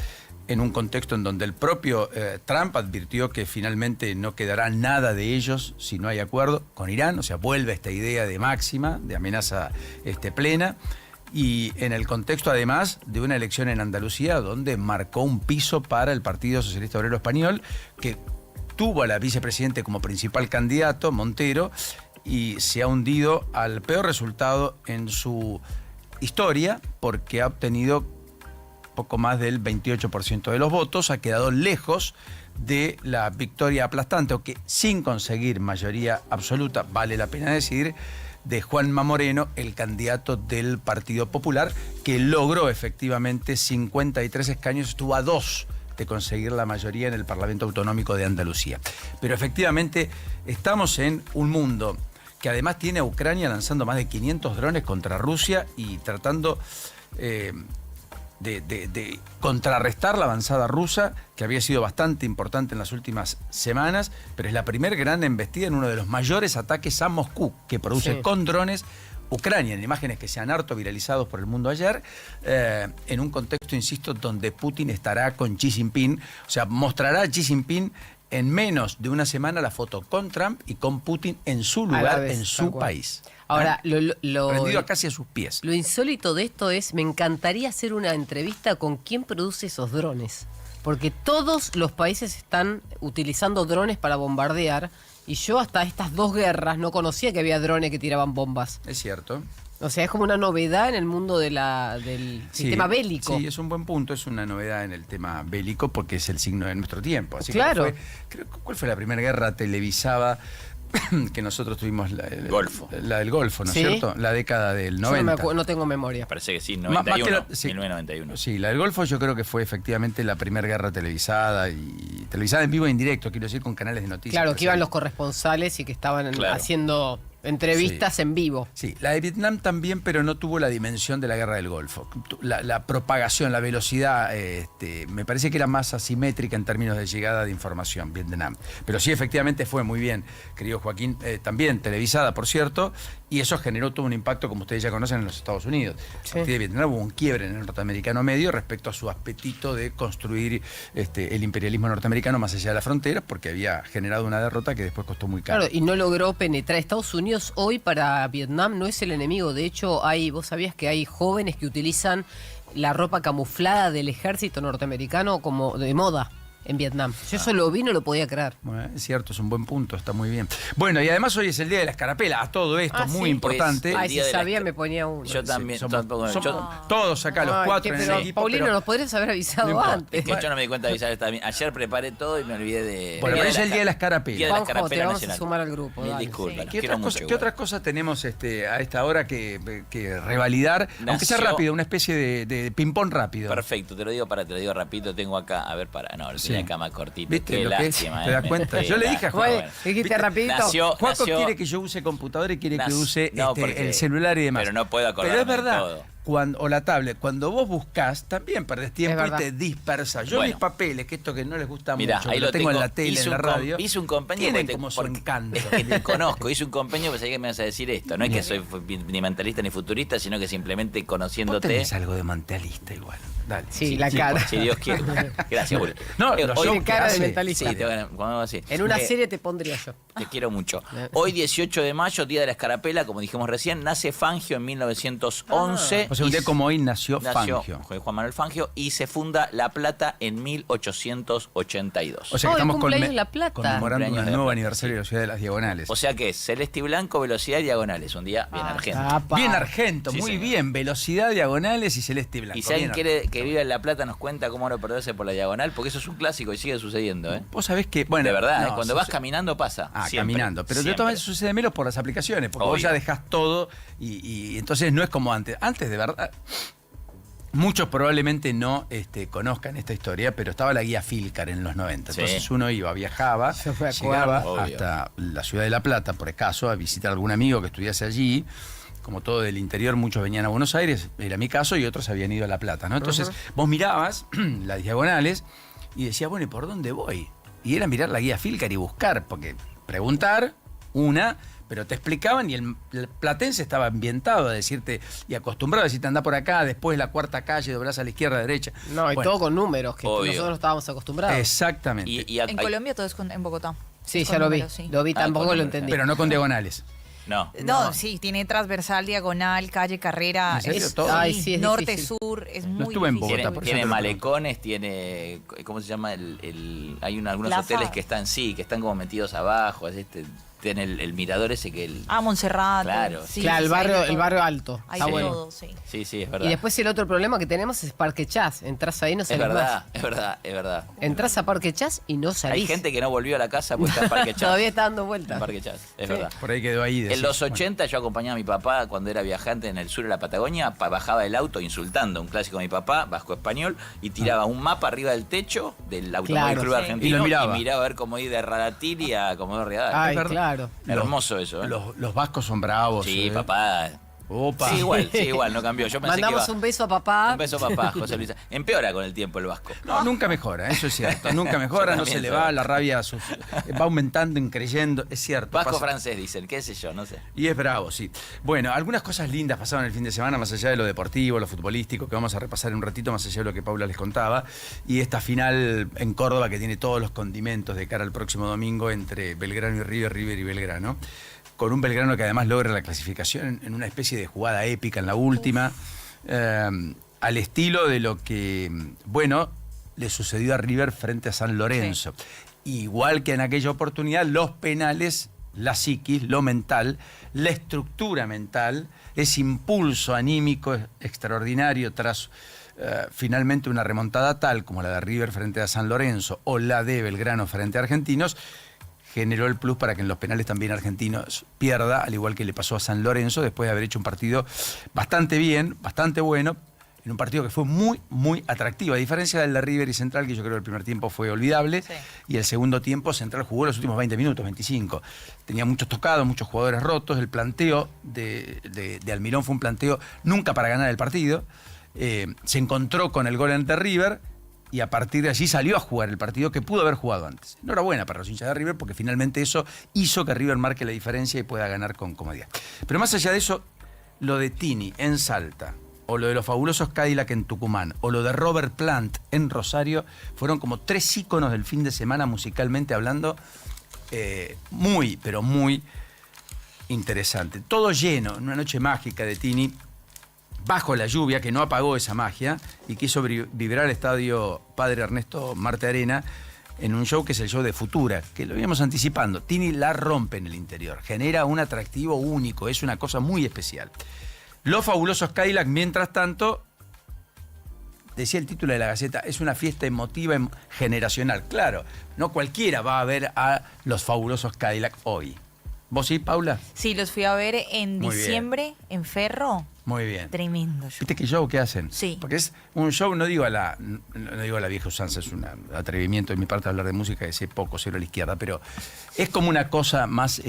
en un contexto en donde el propio Trump advirtió que finalmente no quedará nada de ellos si no hay acuerdo con Irán, o sea, vuelve esta idea de máxima, de amenaza plena, y en el contexto además de una elección en Andalucía donde marcó un piso para el Partido Socialista Obrero Español, que tuvo a la vicepresidente como principal candidato, Montero, y se ha hundido al peor resultado en su historia porque ha obtenido poco más del 28% de los votos, ha quedado lejos de la victoria aplastante, o que sin conseguir mayoría absoluta, vale la pena decir, de Juanma Moreno, el candidato del Partido Popular, que logró efectivamente 53 escaños, estuvo a 2 de conseguir la mayoría en el Parlamento Autonómico de Andalucía. Pero efectivamente estamos en un mundo que además tiene a Ucrania lanzando más de 500 drones contra Rusia y tratando de contrarrestar la avanzada rusa, que había sido bastante importante en las últimas semanas, pero es la primera gran embestida en uno de los mayores ataques a Moscú que produce con drones Ucrania, en imágenes que se han harto viralizados por el mundo ayer, en un contexto, insisto, donde Putin estará con Xi Jinping, o sea, mostrará a Xi Jinping en menos de una semana la foto con Trump y con Putin en su lugar, en su país. Ahora, rendido casi a sus pies. Lo insólito de esto es, me encantaría hacer una entrevista con quién produce esos drones, porque todos los países están utilizando drones para bombardear, y yo hasta estas 2 guerras no conocía que había drones que tiraban bombas. Es cierto. O sea, es como una novedad en el mundo del sistema bélico. Sí, es un buen punto, es una novedad en el tema bélico porque es el signo de nuestro tiempo. Así claro. ¿Cuál fue la primera guerra televisada que nosotros tuvimos? Golfo. La del Golfo, ¿no es ¿Sí? cierto? La década del 90. Yo no tengo memoria. Parece que sí, 1991. Sí, la del Golfo yo creo que fue efectivamente la primera guerra televisada, y televisada en vivo e indirecto, quiero decir, con canales de noticias. Claro, que iban los corresponsales y que estaban haciendo entrevistas en vivo. Sí, la de Vietnam también, pero no tuvo la dimensión de la guerra del Golfo. La propagación, la velocidad, me parece que era más asimétrica en términos de llegada de información, Vietnam. Pero sí, efectivamente fue muy bien, querido Joaquín, también televisada, por cierto, y eso generó todo un impacto, como ustedes ya conocen, en los Estados Unidos. A partir de Vietnam hubo un quiebre en el norteamericano medio respecto a su apetito de construir el imperialismo norteamericano más allá de las fronteras, porque había generado una derrota que después costó muy caro. Claro, y no logró penetrar. Estados Unidos hoy para Vietnam no es el enemigo. De hecho, vos sabías que hay jóvenes que utilizan la ropa camuflada del ejército norteamericano como de moda en Vietnam. Yo eso lo vi, no lo podía creer. Bueno, es cierto, es un buen punto, está muy bien. Bueno, y además hoy es el Día de la Escarapela. A todo esto, muy importante. Ay, si sabía, me ponía uno. Yo también. Todos acá, los 4 en el equipo. Paulino, nos podrías haber avisado antes. Es que yo no me di cuenta de avisar también. Ayer preparé todo y me olvidé de... Bueno, pero es el Día de la Escarapela. Juanjo, te vamos a sumar al grupo. Mil disculpas. ¿Qué otras cosas tenemos a esta hora que revalidar? Aunque sea rápido, una especie de ping-pong rápido. Perfecto, te lo digo rapidito. Tengo acá, a ver, no, tenía acá más cortito. ¿Viste qué lo que lástima, ¿Te das cuenta? Yo le dije a Juan. Dijiste rapidito. Juanjo quiere que yo use computadora y quiere que use el celular y demás. Pero no puedo acordarme. Pero es verdad. Todo. O la tablet, cuando vos buscás, también perdés tiempo y te dispersas. Yo mis papeles, que esto que no les gusta mucho, ahí lo tengo en la tele, en la radio. Hice un compendio tienen como su encanto. Te conozco, hice un compendio, pensé que me ibas a decir esto. No es que soy ni mentalista ni futurista, sino que simplemente conociéndote. Vos tenés algo de mentalista igual. Dale. Sí, la cara. Si Dios quiere. Gracias, Julio. No, tiene cara de mentalista. Sí, así. En una serie te pondría yo. Te quiero mucho. Hoy, 18 de mayo, Día de la Escarapela, como dijimos recién, nace Fangio en 1911. O sea, un día como hoy nació Fangio. Juan Manuel Fangio, y se funda La Plata en 1882. O sea que estamos La Plata. conmemorando un nuevo aniversario de la ciudad de las Diagonales. O sea que es Celeste y Blanco, Velocidad y Diagonales. Un día bien argento. Bien argento, muy bien. Velocidad, Diagonales y Celeste y Blanco. Y si alguien quiere que viva en La Plata, nos cuenta cómo no perderse por la Diagonal, porque eso es un clásico y sigue sucediendo. Vos sabés que, bueno, de verdad, cuando vas caminando pasa. Siempre, caminando. Pero de todas maneras sucede menos por las aplicaciones, porque vos ya dejás todo y entonces no es como antes. Antes, de verdad, muchos probablemente no conozcan esta historia, pero estaba la guía Filcar en los 90. Entonces uno viajaba, llegaba hasta la ciudad de La Plata, por acaso, a visitar a algún amigo que estudiase allí. Como todo del interior, muchos venían a Buenos Aires, era mi caso, y otros habían ido a La Plata, ¿no? Entonces vos mirabas las diagonales y decías, bueno, ¿y por dónde voy? Y era mirar la guía Filcar y buscar, porque preguntar, pero te explicaban y el platense estaba ambientado a decirte y acostumbrado a decirte anda por acá, después la cuarta calle, doblás a la izquierda, a la derecha. No, y todo con números, que Obvio. nosotros no estábamos acostumbrados. Exactamente. En Colombia todo es en Bogotá. Sí, Es ya con lo vi. números, sí. Lo vi, tampoco lo entendí. Pero no con diagonales. No, sí, tiene transversal, diagonal, calle, carrera. ¿En serio? Es, Todo. Ay, sí, es norte, difícil. sur, es No muy estuve en difícil. Bogotá, por eso Tiene te lo malecones, tiene, ¿cómo se llama? Hay algunos Plaza. hoteles que están como metidos abajo, tiene el mirador ese que Montserrat. Claro. Sí, claro, sí, hay de el todo. barrio alto. Hay Está de bueno. todo, sí. Sí, es verdad. Y después el otro problema que tenemos es Parque Chas. Entrás ahí y no es salís verdad, más. es verdad. Entrás a Parque Chas y no salís. Hay gente que no volvió a la casa porque está en Parque Chas. Todavía está dando En vueltas. Parque Chas, es Sí. verdad. Por ahí quedó ahí. En decís, los 80 yo acompañaba a mi papá cuando era viajante en el sur de la Patagonia, bajaba del auto insultando, un clásico de mi papá, vasco español, y tiraba un mapa arriba del techo del Automóvil Claro, Club sí. Argentino Y lo miraba. a ver cómo ir de Radatili a Comodoro Rivadavia. Ay, verdad. claro. Hermoso eso, ¿eh? Los vascos son bravos. Sí, papá. Opa. Sí, igual, no cambió. Yo pensé Mandamos que un beso a papá. un beso papá, José Luis. Empeora con el tiempo el vasco. No, nunca mejora, eso es cierto. Nunca mejora, Yo no se también le soy. va, la rabia va aumentando, creyendo, es cierto. Vasco pasa. francés, dicen, qué sé yo, no sé. Y es bravo, sí. Bueno, algunas cosas lindas pasaron el fin de semana, más allá de lo deportivo, lo futbolístico, que vamos a repasar en un ratito, más allá de lo que Paula les contaba. Y esta final en Córdoba, que tiene todos los condimentos de cara al próximo domingo entre Belgrano y River, River y Belgrano. Con un Belgrano que además logra la clasificación en una especie de jugada épica en la última, al estilo de lo que, le sucedió a River frente a San Lorenzo. Igual que en aquella oportunidad, los penales, la psiquis, lo mental, la estructura mental, ese impulso anímico extraordinario tras finalmente una remontada tal como la de River frente a San Lorenzo o la de Belgrano frente a Argentinos, generó el plus para que en los penales también Argentinos pierda, al igual que le pasó a San Lorenzo, después de haber hecho un partido bastante bien, bastante bueno, en un partido que fue muy, muy atractivo, a diferencia del de River y Central, que yo creo que el primer tiempo fue olvidable, y el segundo tiempo Central jugó los últimos 20 minutos, 25. Tenía muchos tocados, muchos jugadores rotos, el planteo de Almirón fue un planteo nunca para ganar el partido, se encontró con el gol ante River, y a partir de allí salió a jugar el partido que pudo haber jugado antes. Enhorabuena para los hinchas de River, porque finalmente eso hizo que River marque la diferencia y pueda ganar con comodidad. Pero más allá de eso, lo de Tini en Salta, o lo de los fabulosos Cadillac en Tucumán, o lo de Robert Plant en Rosario, fueron como 3 íconos del fin de semana musicalmente hablando, muy, pero muy interesante. Todo lleno, en una noche mágica de Tini, bajo la lluvia, que no apagó esa magia y que hizo vibrar el estadio Padre Ernesto Marte Arena en un show que es el show de Futura, que lo íbamos anticipando. Tini la rompe en el interior, genera un atractivo único, es una cosa muy especial. Los fabulosos Cadillac, mientras tanto, decía el título de la Gaceta, es una fiesta emotiva generacional. Claro, no cualquiera va a ver a los fabulosos Cadillac hoy. ¿Vos sí, Paula? Sí, los fui a ver en Muy diciembre en Ferro. Muy bien. Tremendo show. ¿Viste qué show que hacen? Sí. Porque es un show, no digo a la vieja usanza, es un atrevimiento de mi parte hablar de música, que sé poco, cero a la izquierda, pero es como una cosa más,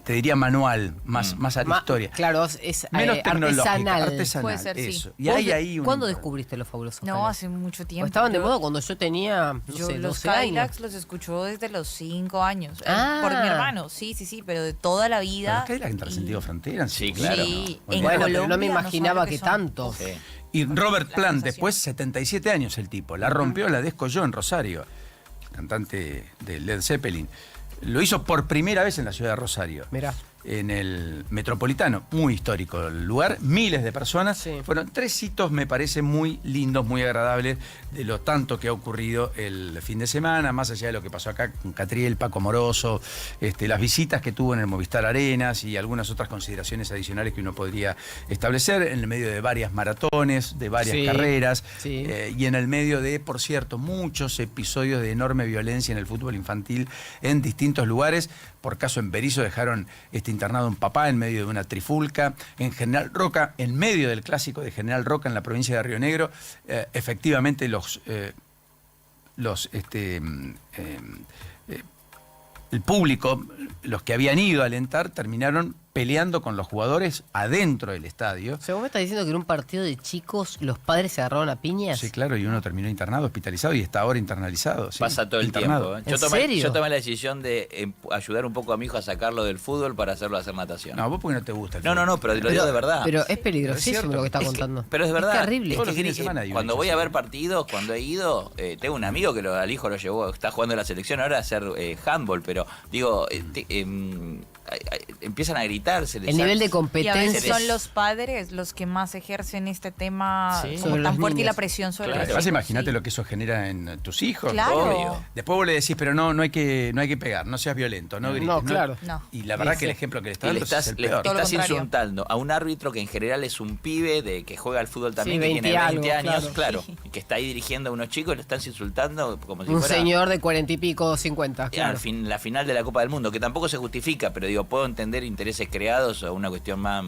te diría manual, más a la historia. Claro, es menos tecnológica, artesanal. Puede ser, sí. eso. Y hay ahí ¿Cuándo descubriste los fabulosos No, Cadillac? hace mucho tiempo. ¿O estaban de Yo- moda cuando yo tenía, no Yo sé, los 12 Cadillacs años? los escuchó desde los 5 años. Ah. Por mi hermano, sí, pero de toda la vida. Los Cadillac en Trascendido Frontera. Sí, claro. Sí, ¿no? en Bueno, pero no Colombia me imaginaba sabe que qué son. tanto. Sí. Y Robert Plant, sensación. después 77 años el tipo, la rompió, la descolló en Rosario, cantante de Led Zeppelin. Lo hizo por primera vez en la ciudad de Rosario. Mirá. En el Metropolitano, muy histórico el lugar, miles de personas. Sí. Fueron 3 hitos, me parece, muy lindos, muy agradables, de lo tanto que ha ocurrido el fin de semana, más allá de lo que pasó acá con Catriel, Paco Moroso, las visitas que tuvo en el Movistar Arenas y algunas otras consideraciones adicionales que uno podría establecer en el medio de varias maratones, de varias Sí, carreras, sí. y en el medio de, por cierto, muchos episodios de enorme violencia en el fútbol infantil en distintos lugares. Por caso en Berizo dejaron internado un papá en medio de una trifulca. En General Roca, en medio del clásico de General Roca en la provincia de Río Negro, efectivamente el público, los que habían ido a alentar, terminaron peleando con los jugadores adentro del estadio. O sea, vos me estás diciendo que en un partido de chicos los padres se agarraron a piñas. Sí, claro, y uno terminó internado, hospitalizado y está ahora internalizado. ¿Sí? Pasa todo el internado. tiempo. ¿En serio? Yo tomé la decisión de ayudar un poco a mi hijo a sacarlo del fútbol para hacerlo hacer natación. No, vos porque no te gusta el No, pero lo digo de verdad. Pero es peligrosísimo lo que está contando. Pero es verdad. terrible. Todos los fines de semana hay Cuando una voy a ver partidos, cuando he ido, tengo un amigo que al hijo lo llevó, está jugando en la selección ahora a hacer handball, pero digo, empiezan a gritarse. El nivel de Y a competencia. veces son los padres los que más ejercen este tema como Sobre tan los fuerte y la niños. presión sobre los Además, chicos. imagínate lo que eso genera en tus hijos. Claro. Obvio. Después vos le decís, pero no hay que pegar, no seas violento, no grites. No, claro. No. Y la verdad Sí, que el sí. ejemplo que le Y estás dando es el peor. Todo lo estás contrario. insultando a un árbitro que en general es un pibe de que juega al fútbol también, Sí, que 20 tiene 20 algo, años, claro. y que está ahí dirigiendo a unos chicos, lo estás insultando como si Un fuera señor de 40 y pico, 50. Claro. la final de la Copa del Mundo, que tampoco se justifica, pero digo, puedo entender intereses creados o una cuestión más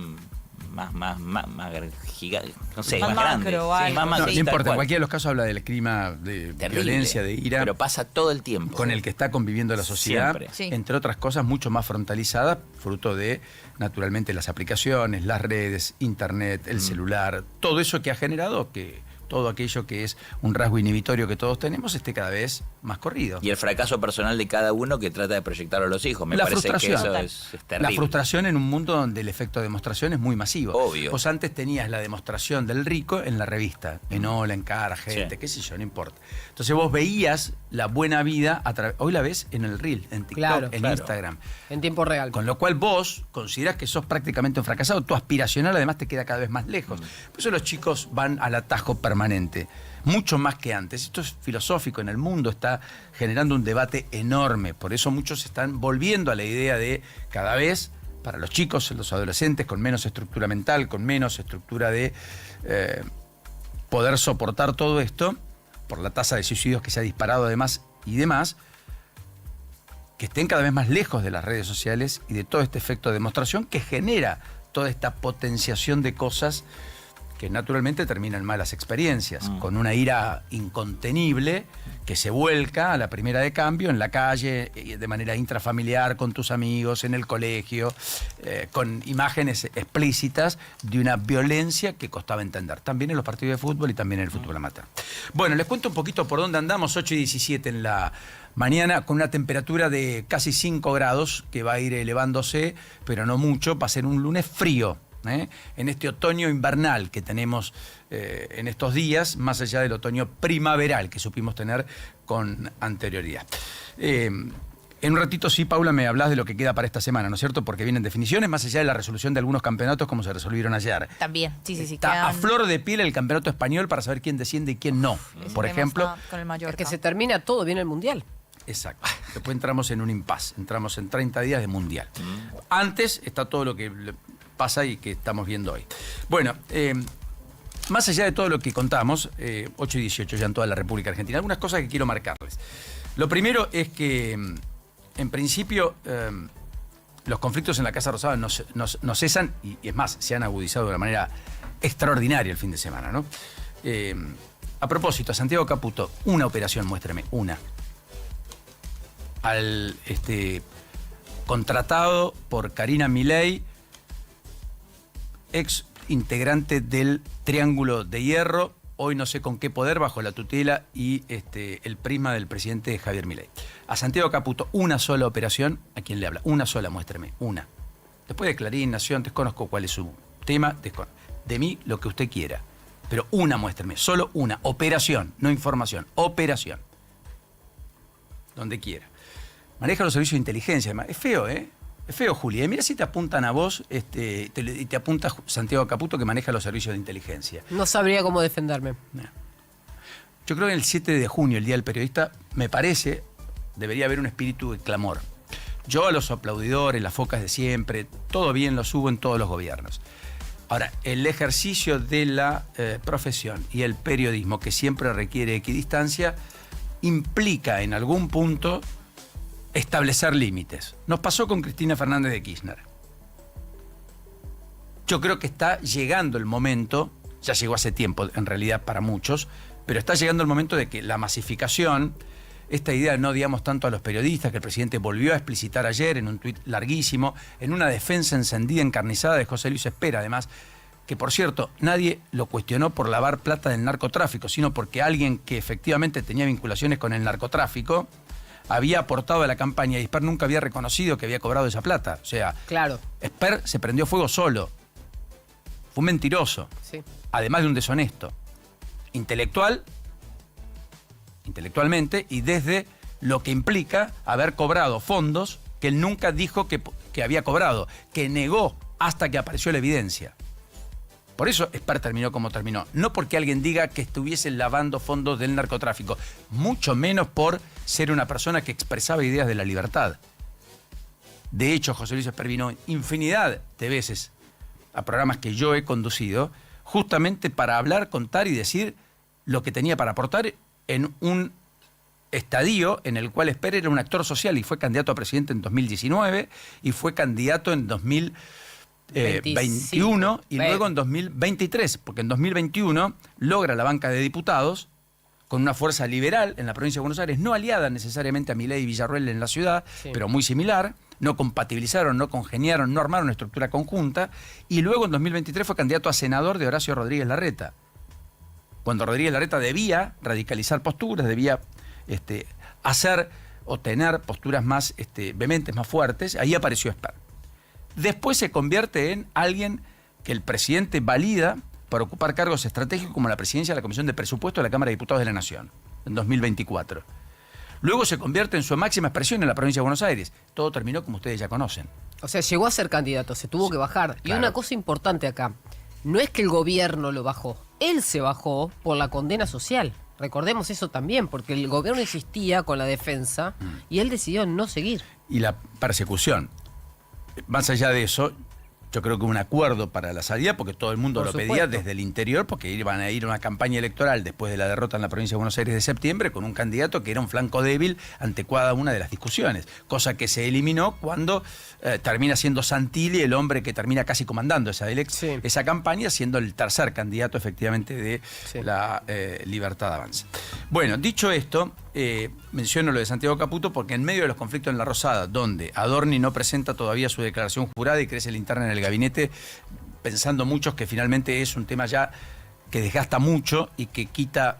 gigante, no sé, Más más grande. macro, Sí, algo. más No, macro, no tal importa, en cual. cualquiera de los casos habla del clima de Terrible, violencia, de ira, pero pasa todo el tiempo. con el que está conviviendo la sociedad, Siempre. Sí. entre otras cosas, mucho más frontalizada, fruto de, naturalmente, las aplicaciones, las redes, internet, el celular, todo eso que ha generado que todo aquello que es un rasgo inhibitorio que todos tenemos esté cada vez más corrido. Y el fracaso personal de cada uno que trata de proyectarlo a los hijos. Me La parece que frustración. eso es terrible. La frustración en un mundo donde el efecto de demostración es muy masivo. Obvio. Vos antes tenías la demostración del rico en la revista, en Hola, en Cara, Gente, Sí. qué sé yo, no importa. Entonces vos veías la buena vida, hoy la ves en el Reel, en TikTok, Claro, en claro. Instagram. En tiempo real. Con lo cual vos considerás que sos prácticamente un fracasado. Tu aspiracional además te queda cada vez más lejos. Por eso los chicos van al atajo permanente. Mucho más que antes. Esto es filosófico, en el mundo está generando un debate enorme. Por eso muchos están volviendo a la idea de cada vez, para los chicos, los adolescentes, con menos estructura mental, con menos estructura de poder soportar todo esto, por la tasa de suicidios que se ha disparado además y demás, que estén cada vez más lejos de las redes sociales y de todo este efecto de demostración que genera toda esta potenciación de cosas que naturalmente terminan malas experiencias, con una ira incontenible que se vuelca a la primera de cambio en la calle, de manera intrafamiliar, con tus amigos, en el colegio, con imágenes explícitas de una violencia que costaba entender, también en los partidos de fútbol y también en el fútbol amateur. Bueno, les cuento un poquito por dónde andamos, 8:17 en la mañana, con una temperatura de casi 5 grados, que va a ir elevándose, pero no mucho, va a ser un lunes frío. En este otoño invernal que tenemos en estos días, más allá del otoño primaveral que supimos tener con anterioridad. En un ratito, sí, Paula, me hablas de lo que queda para esta semana, ¿no es cierto? Porque vienen definiciones, más allá de la resolución de algunos campeonatos como se resolvieron ayer. También, sí. Está a flor de piel el campeonato español para saber quién desciende y quién no. Por ejemplo, con el Mallorca. Es que se termina todo, viene el Mundial. exacto. Después entramos en un impasse, entramos en 30 días de Mundial. Antes está todo lo que pasa y que estamos viendo hoy. Bueno, más allá de todo lo que contamos, 8:18 ya en toda la República Argentina, algunas cosas que quiero marcarles. Lo primero es que, en principio, los conflictos en la Casa Rosada no cesan y es más, se han agudizado de una manera extraordinaria el fin de semana, ¿no? A propósito, a Santiago Caputo, una operación, muéstrame, una. Al contratado por Karina Milei, ex integrante del Triángulo de Hierro, hoy no sé con qué poder, bajo la tutela y el prisma del presidente Javier Milei. A Santiago Caputo, una sola operación, ¿a quién le habla? Una sola, muéstrame, una. Después de Clarín, Nación, desconozco cuál es su tema, de mí lo que usted quiera. Pero una, muéstrame, solo una, operación, no información, operación. Donde quiera. Maneja los servicios de inteligencia, además. Es feo, ¿eh? Es feo, Juli. Mira si te apuntan a vos y te apunta Santiago Caputo, que maneja los servicios de inteligencia. No sabría cómo defenderme. Yo creo que el 7 de junio, el Día del Periodista, me parece, debería haber un espíritu de clamor. Yo a los aplaudidores, las focas de siempre, todo bien, lo subo en todos los gobiernos. Ahora, el ejercicio de la profesión y el periodismo, que siempre requiere equidistancia, implica en algún punto establecer límites. Nos pasó con Cristina Fernández de Kirchner. Yo creo que está llegando el momento, ya llegó hace tiempo en realidad para muchos, pero está llegando el momento de que la masificación, esta idea de no odiamos tanto a los periodistas, que el presidente volvió a explicitar ayer en un tuit larguísimo, en una defensa encendida, encarnizada de José Luis Espera, además, que por cierto, nadie lo cuestionó por lavar plata del narcotráfico, sino porque alguien que efectivamente tenía vinculaciones con el narcotráfico había aportado a la campaña y Esper nunca había reconocido que había cobrado esa plata. O sea, claro, Esper se prendió fuego solo. Fue un mentiroso, sí, además de un deshonesto. Intelectualmente y desde lo que implica haber cobrado fondos que él nunca dijo que había cobrado, que negó hasta que apareció la evidencia. Por eso Esper terminó como terminó. No porque alguien diga que estuviese lavando fondos del narcotráfico, mucho menos por ser una persona que expresaba ideas de la libertad. De hecho, José Luis Esper vino infinidad de veces a programas que yo he conducido, justamente para hablar, contar y decir lo que tenía para aportar en un estadio en el cual Esper era un actor social y fue candidato a presidente en 2019 y fue candidato en 2021 y luego en 2023, porque en 2021 logra la banca de diputados con una fuerza liberal en la provincia de Buenos Aires, no aliada necesariamente a Milei y Villarroel en la ciudad, sí, pero muy similar, no compatibilizaron, no congeniaron, no armaron una estructura conjunta, y luego en 2023 fue candidato a senador de Horacio Rodríguez Larreta, cuando Rodríguez Larreta debía radicalizar posturas, debía hacer o tener posturas más vehementes, más fuertes, ahí apareció Esper. Después se convierte en alguien que el presidente valida para ocupar cargos estratégicos como la presidencia de la Comisión de Presupuesto de la Cámara de Diputados de la Nación, en 2024. Luego se convierte en su máxima expresión en la provincia de Buenos Aires. Todo terminó como ustedes ya conocen. O sea, llegó a ser candidato, se tuvo que bajar. Claro. Y una cosa importante acá, no es que el gobierno lo bajó, él se bajó por la condena social. Recordemos eso también, porque el gobierno insistía con la defensa y él decidió no seguir. Y la persecución. Más allá de eso, yo creo que un acuerdo para la salida, porque todo el mundo lo pedía desde el interior, porque iban a ir a una campaña electoral después de la derrota en la provincia de Buenos Aires de septiembre, con un candidato que era un flanco débil ante cada una de las discusiones, cosa que se eliminó cuando termina siendo Santilli el hombre que termina casi comandando esa campaña, siendo el tercer candidato efectivamente de la Libertad Avanza. Bueno, dicho esto, menciono lo de Santiago Caputo porque en medio de los conflictos en La Rosada, donde Adorni no presenta todavía su declaración jurada y crece la interna en el gabinete, pensando muchos que finalmente es un tema ya que desgasta mucho y que quita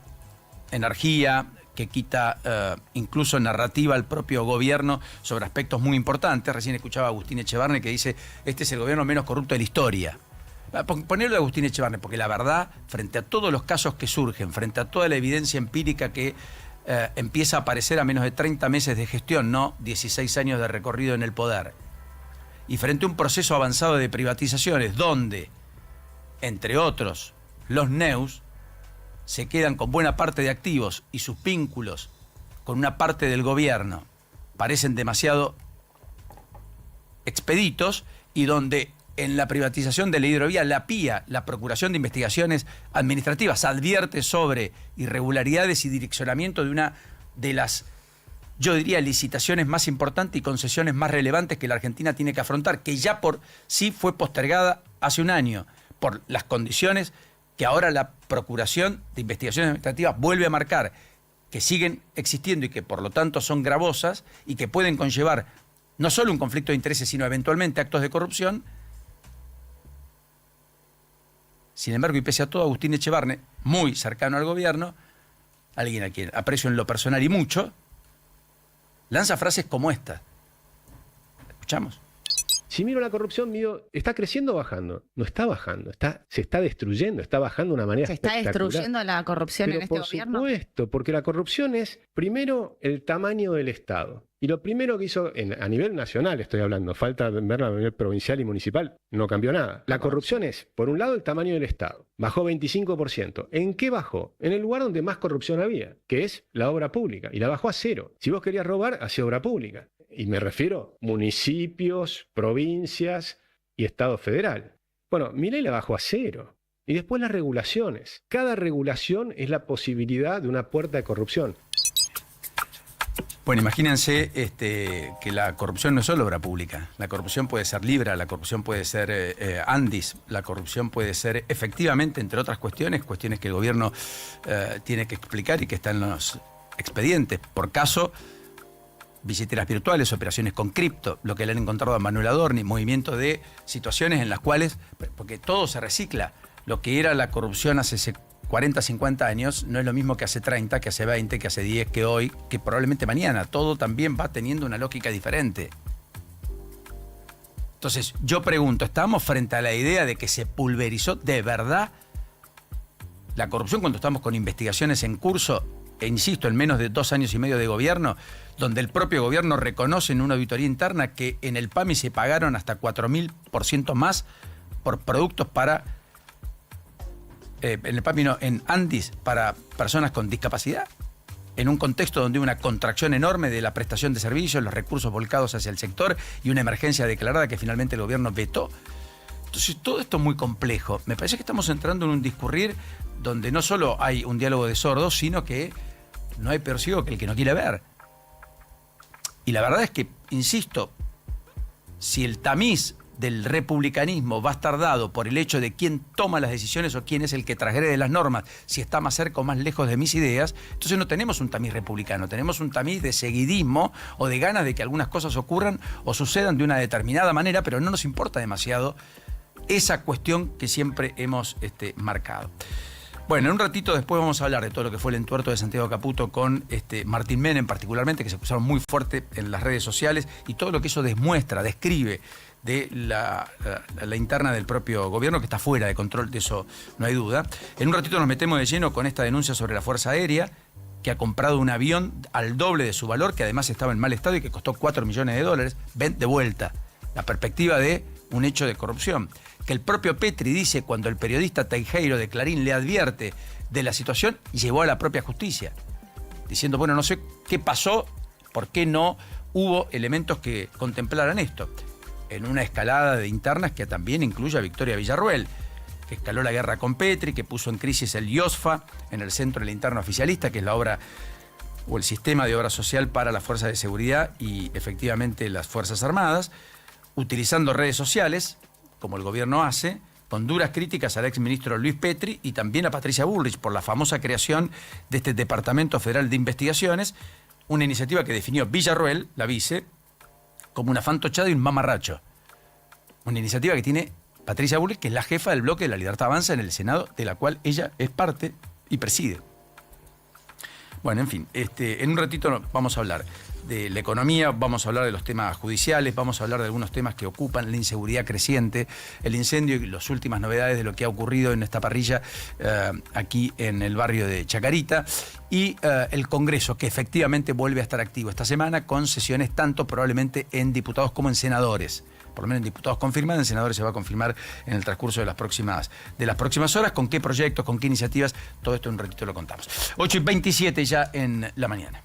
energía, que quita incluso narrativa al propio gobierno sobre aspectos muy importantes. Recién escuchaba a Agustín Echevarne que dice, este es el gobierno menos corrupto de la historia. Ponerlo de Agustín Echevarne, porque la verdad, frente a todos los casos que surgen, frente a toda la evidencia empírica que empieza a aparecer a menos de 30 meses de gestión, no 16 años de recorrido en el poder, y frente a un proceso avanzado de privatizaciones donde, entre otros, los NEUs se quedan con buena parte de activos y sus vínculos con una parte del gobierno parecen demasiado expeditos, y donde en la privatización de la hidrovía, la PIA, la Procuración de Investigaciones Administrativas, advierte sobre irregularidades y direccionamiento de una de las, yo diría, licitaciones más importantes y concesiones más relevantes que la Argentina tiene que afrontar, que ya por sí fue postergada hace un año por las condiciones que ahora la Procuración de Investigaciones Administrativas vuelve a marcar, que siguen existiendo y que por lo tanto son gravosas y que pueden conllevar no solo un conflicto de intereses, sino eventualmente actos de corrupción. Sin embargo, y pese a todo, Agustín Echevarne, muy cercano al gobierno, alguien a quien aprecio en lo personal y mucho, lanza frases como esta. ¿Escuchamos? Si miro la corrupción, ¿está creciendo o bajando? No está bajando, se está destruyendo, está bajando de una manera espectacular. ¿Se está destruyendo la corrupción en este gobierno? Por supuesto, porque la corrupción es, primero, el tamaño del Estado. Y lo primero que hizo, a nivel nacional estoy hablando, falta verlo a nivel provincial y municipal, no cambió nada. La corrupción es, por un lado, el tamaño del Estado. Bajó 25%. ¿En qué bajó? En el lugar donde más corrupción había, que es la obra pública. Y la bajó a 0. Si vos querías robar, hacía obra pública. Y me refiero a municipios, provincias y Estado federal. Bueno, Milei la bajó a 0. Y después las regulaciones. Cada regulación es la posibilidad de una puerta de corrupción. Bueno, imagínense que la corrupción no es solo obra pública. La corrupción puede ser Libra, la corrupción puede ser Andis, la corrupción puede ser efectivamente, entre otras cuestiones que el gobierno tiene que explicar y que están expedientes por caso, billeteras virtuales, operaciones con cripto, lo que le han encontrado a Manuel Adorni, movimiento de situaciones en las cuales, porque todo se recicla, lo que era la corrupción hace 40, 50 años no es lo mismo que hace 30, que hace 20, que hace 10, que hoy, que probablemente mañana. Todo también va teniendo una lógica diferente. Entonces, yo pregunto, ¿estamos frente a la idea de que se pulverizó de verdad la corrupción cuando estamos con investigaciones en curso, e insisto, en menos de 2 años y medio de gobierno, donde el propio gobierno reconoce en una auditoría interna que en el PAMI se pagaron hasta 4.000% más por productos para... en el PAMI no, en Andis, para personas con discapacidad, en un contexto donde hay una contracción enorme de la prestación de servicios, los recursos volcados hacia el sector y una emergencia declarada que finalmente el gobierno vetó. Entonces, todo esto es muy complejo. Me parece que estamos entrando en un discurrir donde no solo hay un diálogo de sordos, sino que no hay peor ciego que el que no quiere ver. Y la verdad es que, insisto, si el tamiz del republicanismo va a estar dado por el hecho de quién toma las decisiones o quién es el que transgrede las normas, si está más cerca o más lejos de mis ideas, entonces no tenemos un tamiz republicano, tenemos un tamiz de seguidismo o de ganas de que algunas cosas ocurran o sucedan de una determinada manera, pero no nos importa demasiado esa cuestión que siempre hemos marcado. Bueno, en un ratito después vamos a hablar de todo lo que fue el entuerto de Santiago Caputo con Martín Menem particularmente, que se acusaron muy fuerte en las redes sociales, y todo lo que eso describe de la interna del propio gobierno, que está fuera de control, de eso no hay duda. En un ratito nos metemos de lleno con esta denuncia sobre la Fuerza Aérea, que ha comprado un avión al doble de su valor, que además estaba en mal estado y que costó $4 millones. Ven de vuelta la perspectiva de un hecho de corrupción. Que el propio Petri dice, cuando el periodista Teijeiro de Clarín le advierte de la situación, llevó a la propia justicia, diciendo, bueno, no sé qué pasó, por qué no hubo elementos que contemplaran esto. En una escalada de internas que también incluye a Victoria Villarruel, que escaló la guerra con Petri, que puso en crisis el IOSFA en el centro de la interna oficialista, que es la obra o el sistema de obra social para las fuerzas de seguridad y efectivamente las Fuerzas Armadas, utilizando redes sociales, como el gobierno hace, con duras críticas al exministro Luis Petri y también a Patricia Bullrich por la famosa creación de este Departamento Federal de Investigaciones, una iniciativa que definió Villarruel, la vice, como una fantochada y un mamarracho. Una iniciativa que tiene Patricia Bullrich, que es la jefa del bloque de la Libertad Avanza en el Senado, de la cual ella es parte y preside. Bueno, en fin, en un ratito vamos a hablar de la economía, vamos a hablar de los temas judiciales, vamos a hablar de algunos temas que ocupan la inseguridad creciente, el incendio y las últimas novedades de lo que ha ocurrido en esta parrilla aquí en el barrio de Chacarita, y el Congreso, que efectivamente vuelve a estar activo esta semana con sesiones tanto probablemente en diputados como en senadores. Por lo menos en diputados confirmados, en senadores se va a confirmar en el transcurso de las próximas horas, con qué proyectos, con qué iniciativas, todo esto en un ratito lo contamos. 8:27 ya en la mañana.